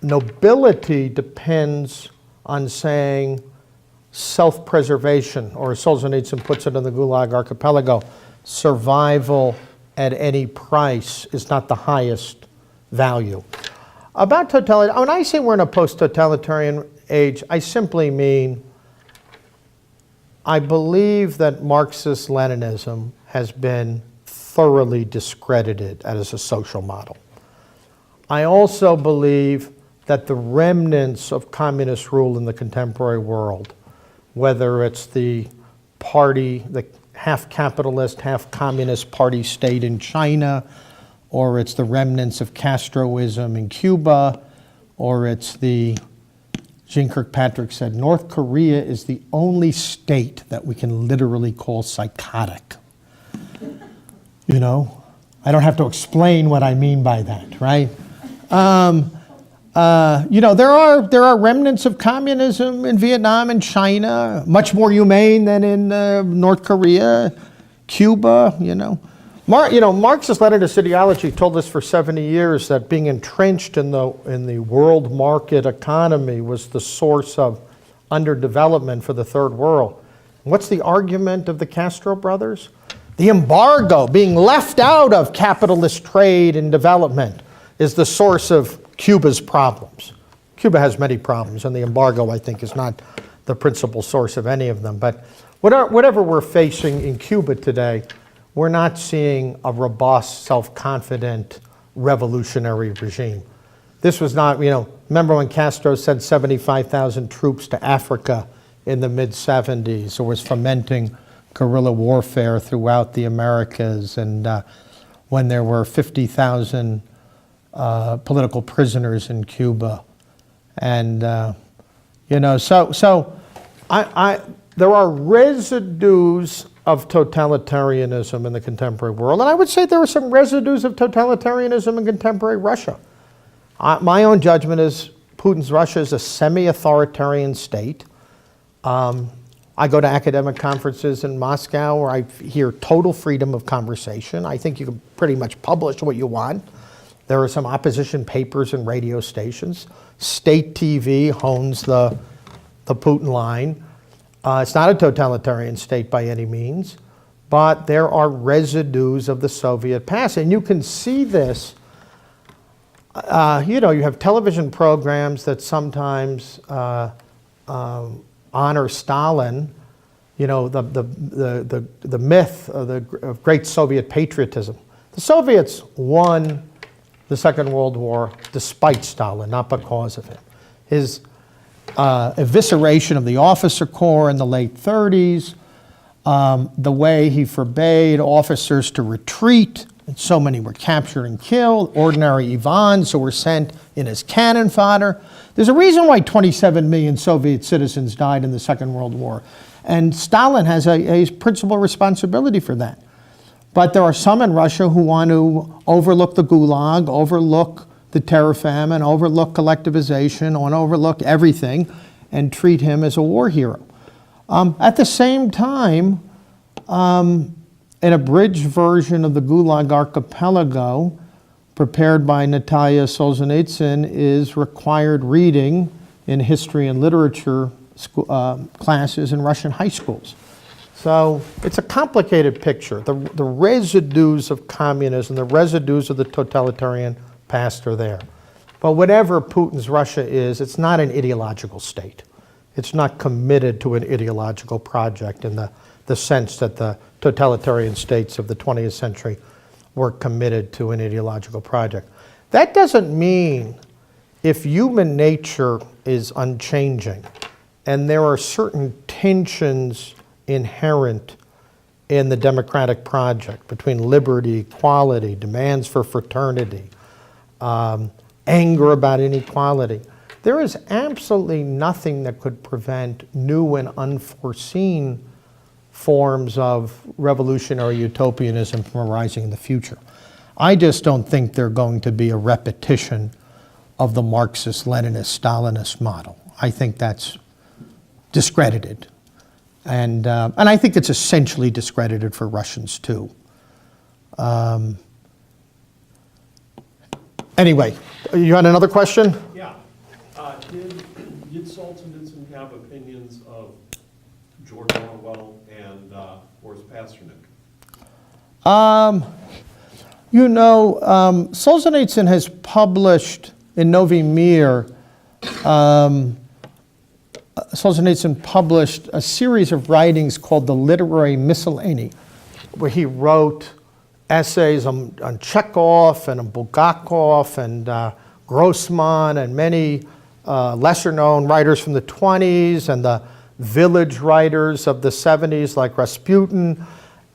Nobility depends on saying self-preservation, or as Solzhenitsyn puts it in the Gulag Archipelago, survival at any price is not the highest value. About totalitarian, when I say we're in a post-totalitarian age, I simply mean I believe that Marxist-Leninism has been thoroughly discredited as a social model. I also believe that the remnants of communist rule in the contemporary world, whether it's the half capitalist, half communist party state in China, or it's the remnants of Castroism in Cuba, or it's Jeane Kirkpatrick said, North Korea is the only state that we can literally call psychotic. I don't have to explain what I mean by that, right? There are remnants of communism in Vietnam and China, much more humane than in North Korea, Cuba, Marxist-Leninist ideology told us for 70 years that being entrenched in the world market economy was the source of underdevelopment for the third world. What's the argument of the Castro brothers? The embargo, being left out of capitalist trade and development, is the source of Cuba's problems. Cuba has many problems, and the embargo, I think, is not the principal source of any of them. But whatever we're facing in Cuba today, we're not seeing a robust, self-confident, revolutionary regime. This was not, remember when Castro sent 75,000 troops to Africa in the mid-'70s, or was fomenting guerrilla warfare throughout the Americas, and when there were 50,000 political prisoners in Cuba. And, there are residues of totalitarianism in the contemporary world, and I would say there are some residues of totalitarianism in contemporary Russia. My own judgment is Putin's Russia is a semi-authoritarian state. I go to academic conferences in Moscow where I hear total freedom of conversation. I think you can pretty much publish what you want. There are some opposition papers and radio stations. State TV hones the Putin line. It's not a totalitarian state by any means, but there are residues of the Soviet past. And you can see this, you have television programs that sometimes honor Stalin, the myth of great Soviet patriotism. The Soviets won the Second World War despite Stalin, not because of him. His evisceration of the officer corps in the late 30s, the way he forbade officers to retreat, and so many were captured and killed, ordinary Ivans who were sent in as cannon fodder. There's a reason why 27 million Soviet citizens died in the Second World War, and Stalin has a principal responsibility for that. But there are some in Russia who want to overlook the Gulag, overlook the terror famine, overlook collectivization, want to overlook everything, and treat him as a war hero. At the same time, an abridged version of the Gulag Archipelago, prepared by Natalia Solzhenitsyn, is required reading in history and literature classes in Russian high schools. So it's a complicated picture. The residues of communism, the residues of the totalitarian past are there. But whatever Putin's Russia is, it's not an ideological state. It's not committed to an ideological project in the sense that the totalitarian states of the 20th century were committed to an ideological project. That doesn't mean if human nature is unchanging and there are certain tensions inherent in the democratic project between liberty, equality, demands for fraternity, anger about inequality. There is absolutely nothing that could prevent new and unforeseen forms of revolutionary utopianism from arising in the future. I just don't think they're going to be a repetition of the Marxist, Leninist, Stalinist model. I think that's discredited. And I think it's essentially discredited for Russians too. Anyway, you had another question? Yeah. Did Solzhenitsyn have opinions of George Orwell and Boris Pasternak? Solzhenitsyn has published in Novy Mir, Solzhenitsyn published a series of writings called the Literary Miscellany, where he wrote essays on Chekhov and on Bulgakov and Grossman and many lesser-known writers from the 20s and the village writers of the 70s like Rasputin.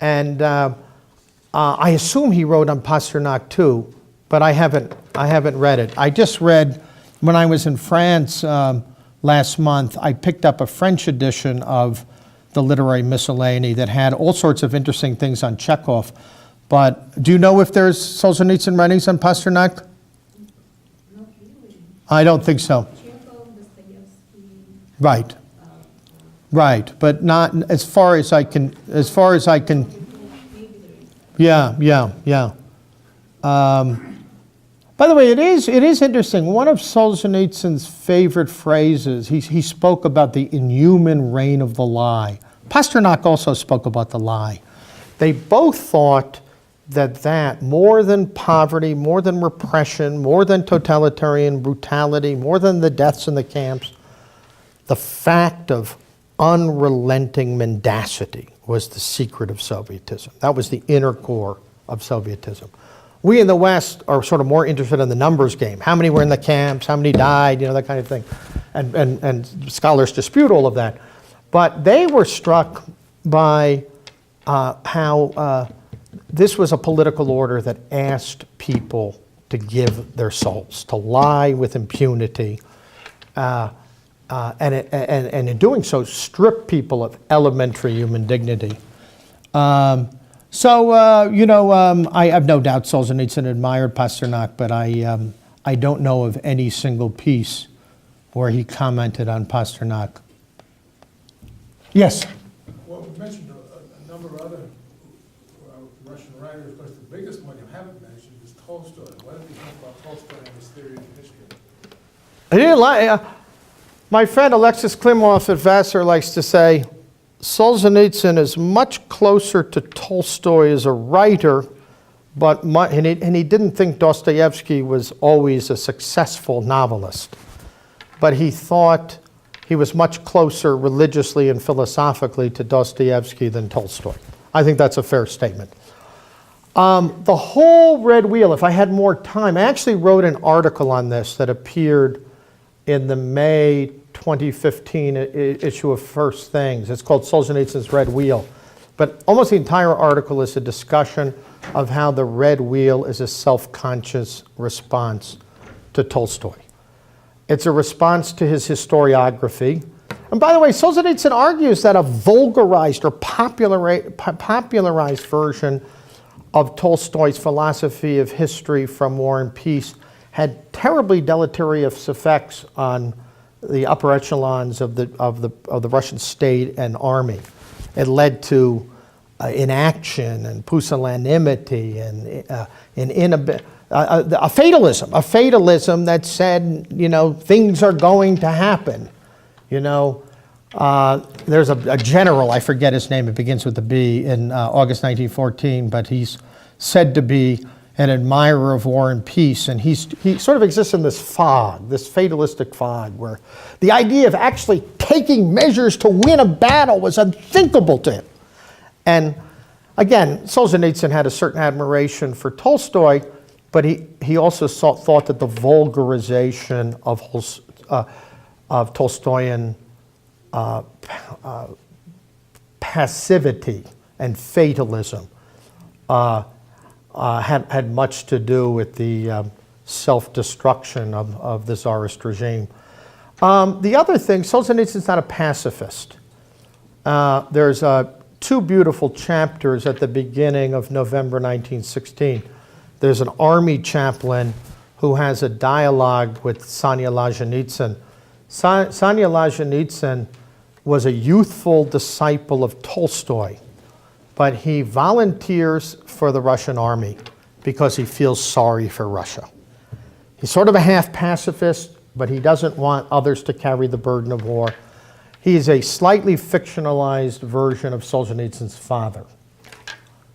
And I assume he wrote on Pasternak too, but I haven't read it. I just read, when I was in France last month, I picked up a French edition of the Literary Miscellany that had all sorts of interesting things on Chekhov. But do you know if there's Solzhenitsyn writings on Pasternak? Not really. I don't think so. Chekhov, Dostoevsky. Right. Right, but not as far as I can. Maybe there is. Yeah. By the way, it is interesting. One of Solzhenitsyn's favorite phrases, he spoke about the inhuman reign of the lie. Pasternak also spoke about the lie. They both thought that more than poverty, more than repression, more than totalitarian brutality, more than the deaths in the camps, the fact of unrelenting mendacity was the secret of Sovietism. That was the inner core of Sovietism. We in the West are sort of more interested in the numbers game. How many were in the camps? How many died? That kind of thing. And scholars dispute all of that. But they were struck by how this was a political order that asked people to give their souls, to lie with impunity, and in doing so, strip people of elementary human dignity. I have no doubt Solzhenitsyn admired Pasternak, but I don't know of any single piece where he commented on Pasternak. Yes? Well, we mentioned a number of other Russian writers, but the biggest one you haven't mentioned is Tolstoy. What do you think about Tolstoy and his theory of history? I didn't lie. My friend Alexis Klimov at Vassar likes to say, Solzhenitsyn is much closer to Tolstoy as a writer, and he didn't think Dostoevsky was always a successful novelist. But he thought he was much closer religiously and philosophically to Dostoevsky than Tolstoy. I think that's a fair statement. The whole Red Wheel, if I had more time, I actually wrote an article on this that appeared in the May 2015 issue of First Things. It's called Solzhenitsyn's Red Wheel. But almost the entire article is a discussion of how the Red Wheel is a self-conscious response to Tolstoy. It's a response to his historiography. And by the way, Solzhenitsyn argues that a vulgarized or popularized version of Tolstoy's philosophy of history from War and Peace had terribly deleterious effects on the upper echelons of the Russian state and army. It led to inaction and pusillanimity and a fatalism that said, things are going to happen. There's a general, I forget his name, it begins with a B, in August 1914, but he's said to be an admirer of War and Peace, and he sort of exists in this fog, this fatalistic fog, where the idea of actually taking measures to win a battle was unthinkable to him. And again, Solzhenitsyn had a certain admiration for Tolstoy, but he also thought that the vulgarization of Tolstoyan passivity and fatalism had much to do with the self-destruction of the Tsarist regime. The other thing, Solzhenitsyn's not a pacifist. There's two beautiful chapters at the beginning of November 1916. There's an army chaplain who has a dialogue with Sanya Lazhenitsyn. Sanya Lazhenitsyn was a youthful disciple of Tolstoy, but he volunteers for the Russian army because he feels sorry for Russia. He's sort of a half-pacifist, but he doesn't want others to carry the burden of war. He is a slightly fictionalized version of Solzhenitsyn's father,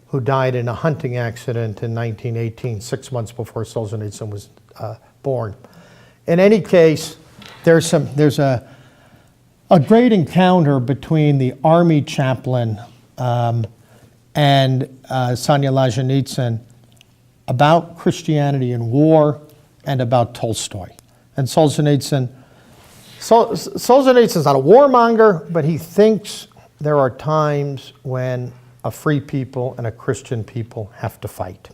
who died in a hunting accident in 1918, 6 months before Solzhenitsyn was born. In any case, there's a great encounter between the army chaplain and Sanya Lazhenitsyn about Christianity and war and about Tolstoy. And Solzhenitsyn's not a warmonger, but he thinks there are times when a free people and a Christian people have to fight.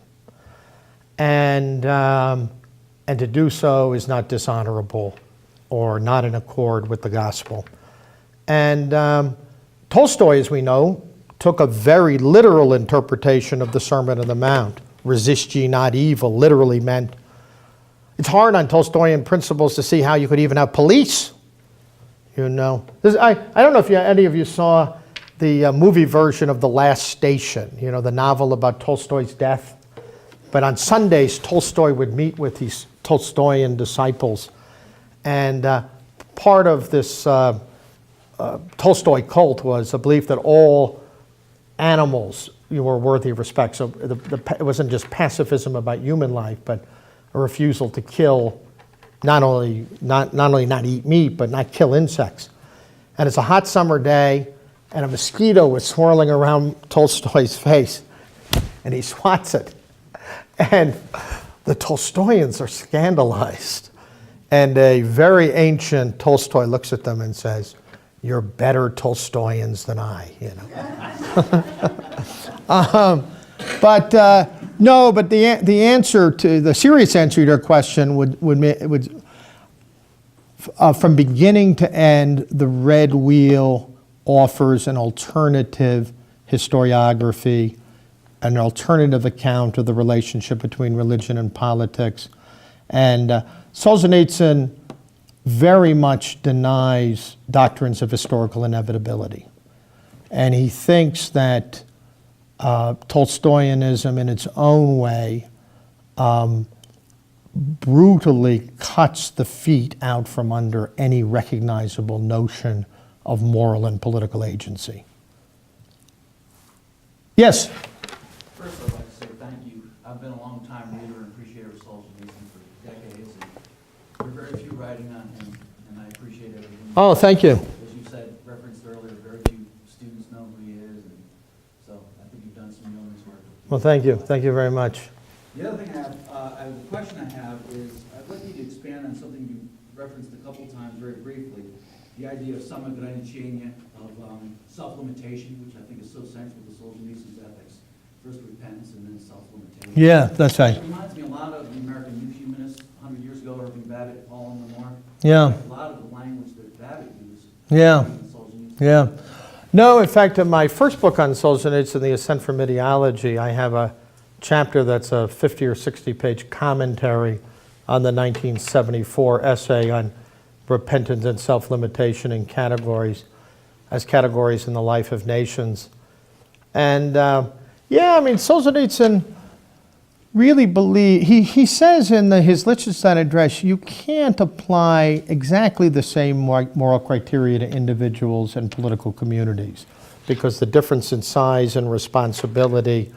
And to do so is not dishonorable or not in accord with the gospel. And Tolstoy, as we know, took a very literal interpretation of the Sermon on the Mount. Resist ye not evil literally meant, it's hard on Tolstoyan principles to see how you could even have police. I don't know if any of you saw the movie version of The Last Station, you know, the novel about Tolstoy's death. But on Sundays, Tolstoy would meet with these Tolstoyan disciples. And part of this Tolstoy cult was a belief that all animals were worthy of respect. So it wasn't just pacifism about human life, but a refusal to kill, not only not eat meat, but not kill insects. And it's a hot summer day, and a mosquito was swirling around Tolstoy's face, and he swats it. And the Tolstoyans are scandalized. And a very ancient Tolstoy looks at them and says, "You're better Tolstoyans than I," you know. But the answer to the serious answer to your question would from beginning to end, the Red Wheel offers an alternative historiography, an alternative account of the relationship between religion and politics. And Solzhenitsyn very much denies doctrines of historical inevitability. And he thinks that Tolstoyanism in its own way brutally cuts the feet out from under any recognizable notion of moral and political agency. Yes? First, I'd like to say thank you. I've been a long-time reader and appreciator of Solzhenitsyn for decades, and there are very few writing on him, and I appreciate everything. Oh, thank you. As you said, referenced earlier, very few students know who he is, and so I think you've done some yeoman's work. Well, thank you. Thank you very much. The other thing the question I have is, I'd like you to expand on something you referenced a couple times very briefly, the idea of samogranичения, of self-limitation, which I think is so central to Solzhenitsyn's ethics. First repentance and then self-limitation. Yeah, that's right. It reminds me a lot of the American New Humanists 100 years ago, Irving Babbitt, Paul and Lamar. Yeah. A lot of the language that Babbitt used. Yeah. in Solzhenitsyn. Yeah. No, in fact, in my first book on Solzhenitsyn, The Ascent from Ideology, I have a chapter that's a 50 or 60-page commentary on the 1974 essay on repentance and self-limitation in categories, as categories in the life of nations. And Solzhenitsyn really he says in his Liechtenstein address, you can't apply exactly the same moral criteria to individuals and political communities, because the difference in size and responsibility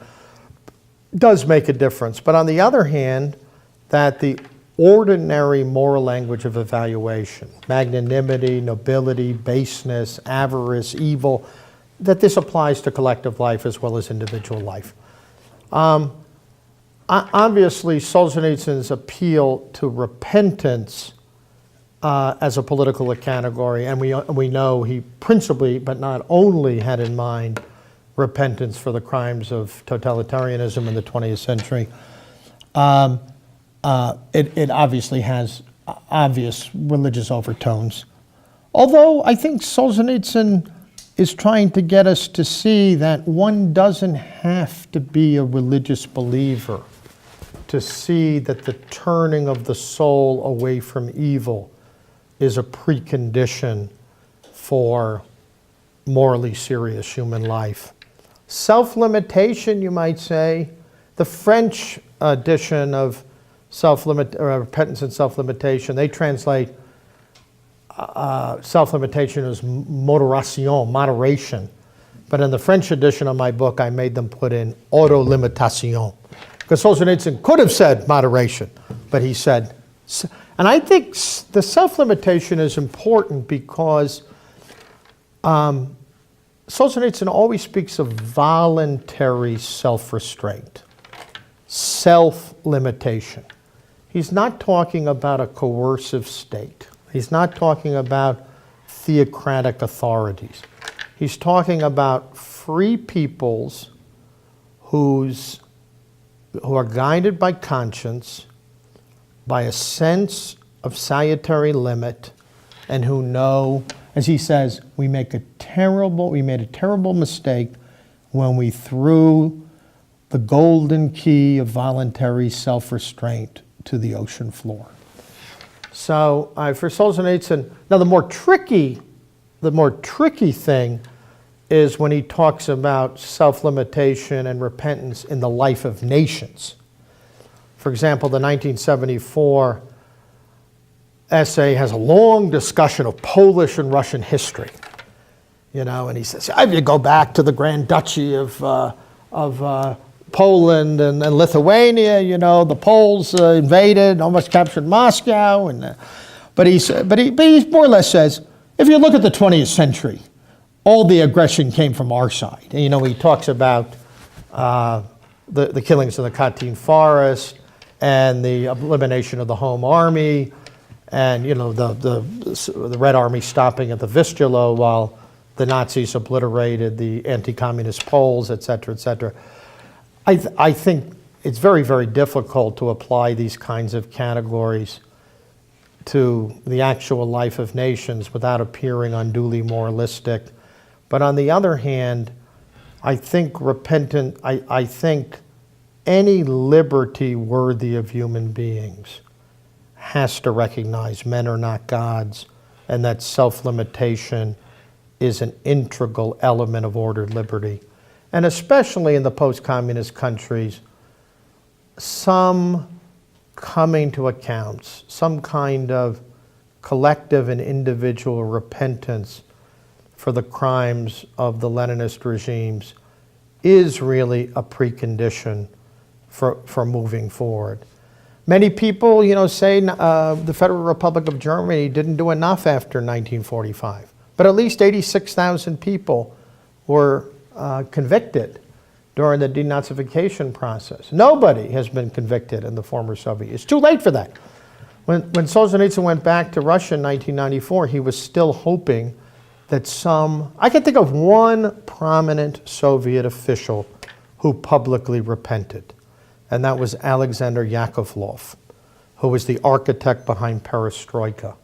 does make a difference. But on the other hand, that the ordinary moral language of evaluation, magnanimity, nobility, baseness, avarice, evil, that this applies to collective life as well as individual life. Obviously, Solzhenitsyn's appeal to repentance as a political category, and we know he principally, but not only, had in mind repentance for the crimes of totalitarianism in the 20th century. It obviously has obvious religious overtones. Although I think Solzhenitsyn is trying to get us to see that one doesn't have to be a religious believer to see that the turning of the soul away from evil is a precondition for morally serious human life. Self-limitation, you might say. The French edition of repentance and self-limitation, they translate self-limitation as moderation. But in the French edition of my book, I made them put in autolimitation. Because Solzhenitsyn could have said moderation, but he said, and I think the self-limitation is important because Solzhenitsyn always speaks of voluntary self-restraint, self-limitation. He's not talking about a coercive state. He's not talking about theocratic authorities. He's talking about free peoples who are guided by conscience, by a sense of salutary limit, and who know, as he says, we made a terrible mistake when we threw the golden key of voluntary self-restraint to the ocean floor. So for Solzhenitsyn, now the more tricky thing is when he talks about self-limitation and repentance in the life of nations. For example, the 1974 essay has a long discussion of Polish and Russian history. And he says, if you go back to the Grand Duchy of Poland and Lithuania, the Poles invaded, almost captured Moscow. But he more or less says, if you look at the 20th century, all the aggression came from our side. And, he talks about the killings of the Katyn Forest and the elimination of the Home Army, and the Red Army stopping at the Vistula while the Nazis obliterated the anti-communist Poles, et cetera, et cetera. I think it's very, very difficult to apply these kinds of categories to the actual life of nations without appearing unduly moralistic. But on the other hand, I think I think any liberty worthy of human beings has to recognize men are not gods, and that self-limitation is an integral element of ordered liberty. And especially in the post-communist countries, some coming to accounts, some kind of collective and individual repentance for the crimes of the Leninist regimes is really a precondition for moving forward. Many people, say the Federal Republic of Germany didn't do enough after 1945. But at least 86,000 people were convicted during the denazification process. Nobody has been convicted in the former Soviet. It's too late for that. When Solzhenitsyn went back to Russia in 1994, he was still hoping that I can think of one prominent Soviet official who publicly repented, and that was Alexander Yakovlev, who was the architect behind Perestroika,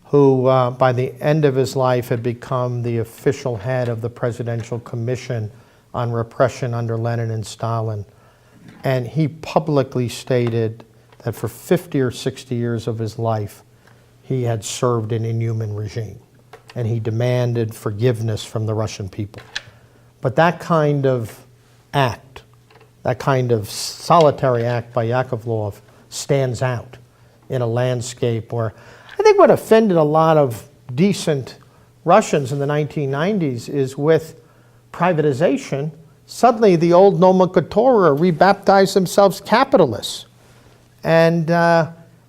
who by the end of his life had become the official head of the Presidential Commission on Repression under Lenin and Stalin. And he publicly stated that for 50 or 60 years of his life, he had served an inhuman regime. And he demanded forgiveness from the Russian people. But that kind of act, that kind of solitary act by Yakovlev stands out in a landscape where I think what offended a lot of decent Russians in the 1990s is with privatization, suddenly the old nomenclatura rebaptized themselves capitalists. And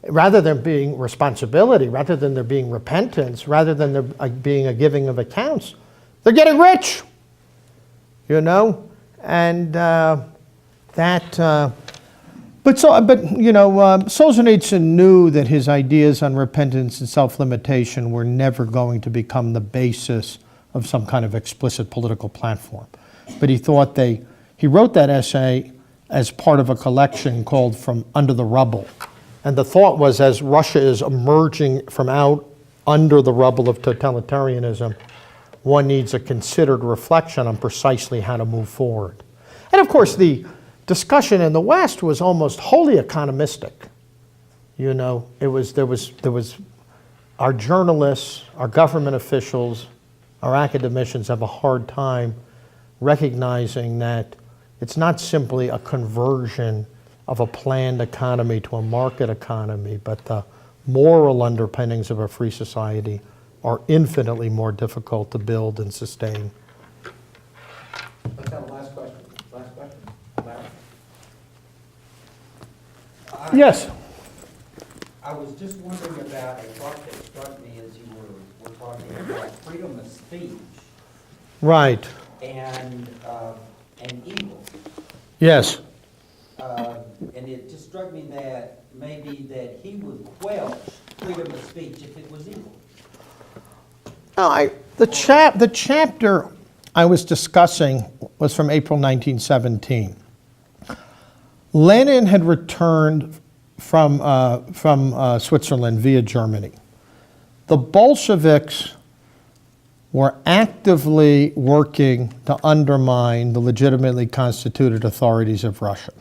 rather than being responsibility, rather than there being repentance, rather than there being a giving of accounts, they're getting rich, and Solzhenitsyn knew that his ideas on repentance and self-limitation were never going to become the basis of some kind of explicit political platform. But he thought he wrote that essay as part of a collection called From Under the Rubble. And the thought was, as Russia is emerging from out under the rubble of totalitarianism, one needs a considered reflection on precisely how to move forward. And of course, the discussion in the West was almost wholly economistic. There was our journalists, our government officials, our academicians have a hard time recognizing that it's not simply a conversion of a planned economy to a market economy, but the moral underpinnings of a free society are infinitely more difficult to build and sustain. Let's have a last question. Last question. Larry? Yes. I was just wondering about a thought that struck me as you were talking about freedom of speech Right. and evil. Yes. And it just struck me that maybe that he would quelch freedom of speech if it was evil. No, the chapter I was discussing was from April 1917. Lenin had returned from Switzerland via Germany. The Bolsheviks were actively working to undermine the legitimately constituted authorities of Russia.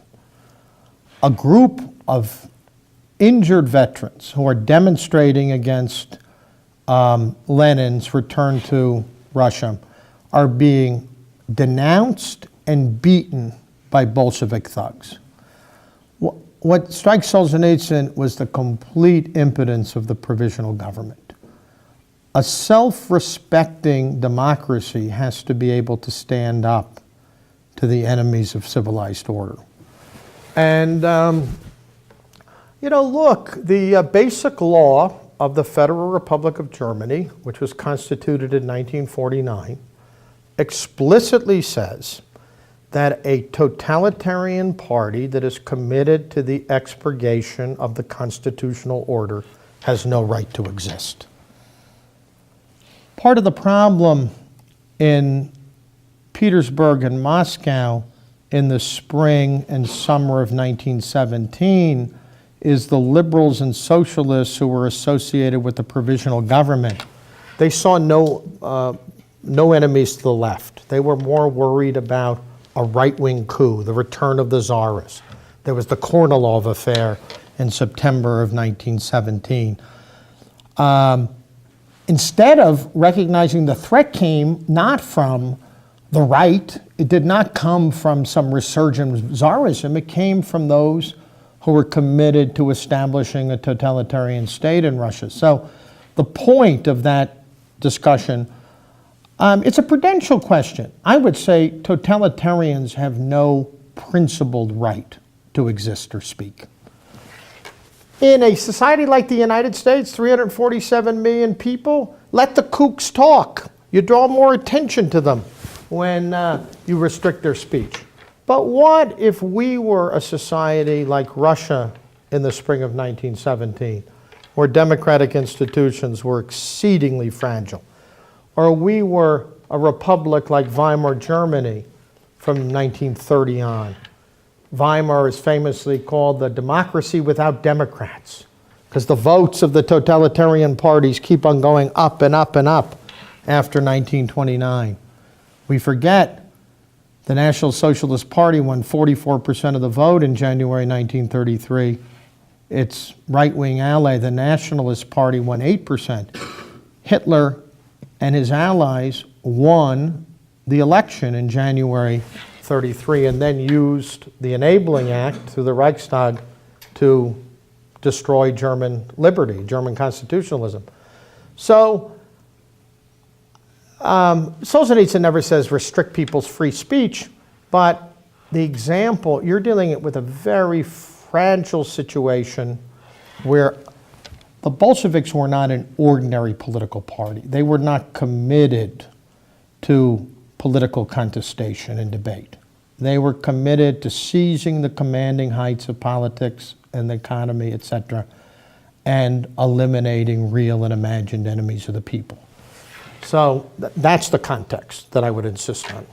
A group of injured veterans who are demonstrating against Lenin's return to Russia are being denounced and beaten by Bolshevik thugs. What strikes Solzhenitsyn was the complete impotence of the provisional government. A self-respecting democracy has to be able to stand up to the enemies of civilized order. And, look, the basic law of the Federal Republic of Germany, which was constituted in 1949, explicitly says that a totalitarian party that is committed to the expurgation of the constitutional order has no right to exist. Part of the problem in Petersburg and Moscow in the spring and summer of 1917 is the liberals and socialists who were associated with the provisional government. They saw no enemies to the left. They were more worried about a right-wing coup, the return of the czarist. There was the Kornilov affair in September of 1917. Instead of recognizing the threat came not from the right, it did not come from some resurgent czarism, it came from those who were committed to establishing a totalitarian state in Russia. So the point of that discussion, it's a prudential question. I would say totalitarians have no principled right to exist or speak. In a society like the United States, 347 million people, let the kooks talk. You draw more attention to them when you restrict their speech. But what if we were a society like Russia in the spring of 1917, where democratic institutions were exceedingly fragile? Or we were a republic like Weimar Germany from 1930 on. Weimar is famously called the democracy without Democrats, because the votes of the totalitarian parties keep on going up and up and up after 1929. We forget the National Socialist Party won 44% of the vote in January 1933. Its right-wing ally, the Nationalist Party, won 8%. Hitler and his allies won the election in January 33 and then used the Enabling Act through the Reichstag to destroy German liberty, German constitutionalism. So Solzhenitsyn never says restrict people's free speech, but the example, you're dealing with a very fragile situation where the Bolsheviks were not an ordinary political party. They were not committed to political contestation and debate. They were committed to seizing the commanding heights of politics and the economy, etc., and eliminating real and imagined enemies of the people. So that's the context that I would insist on.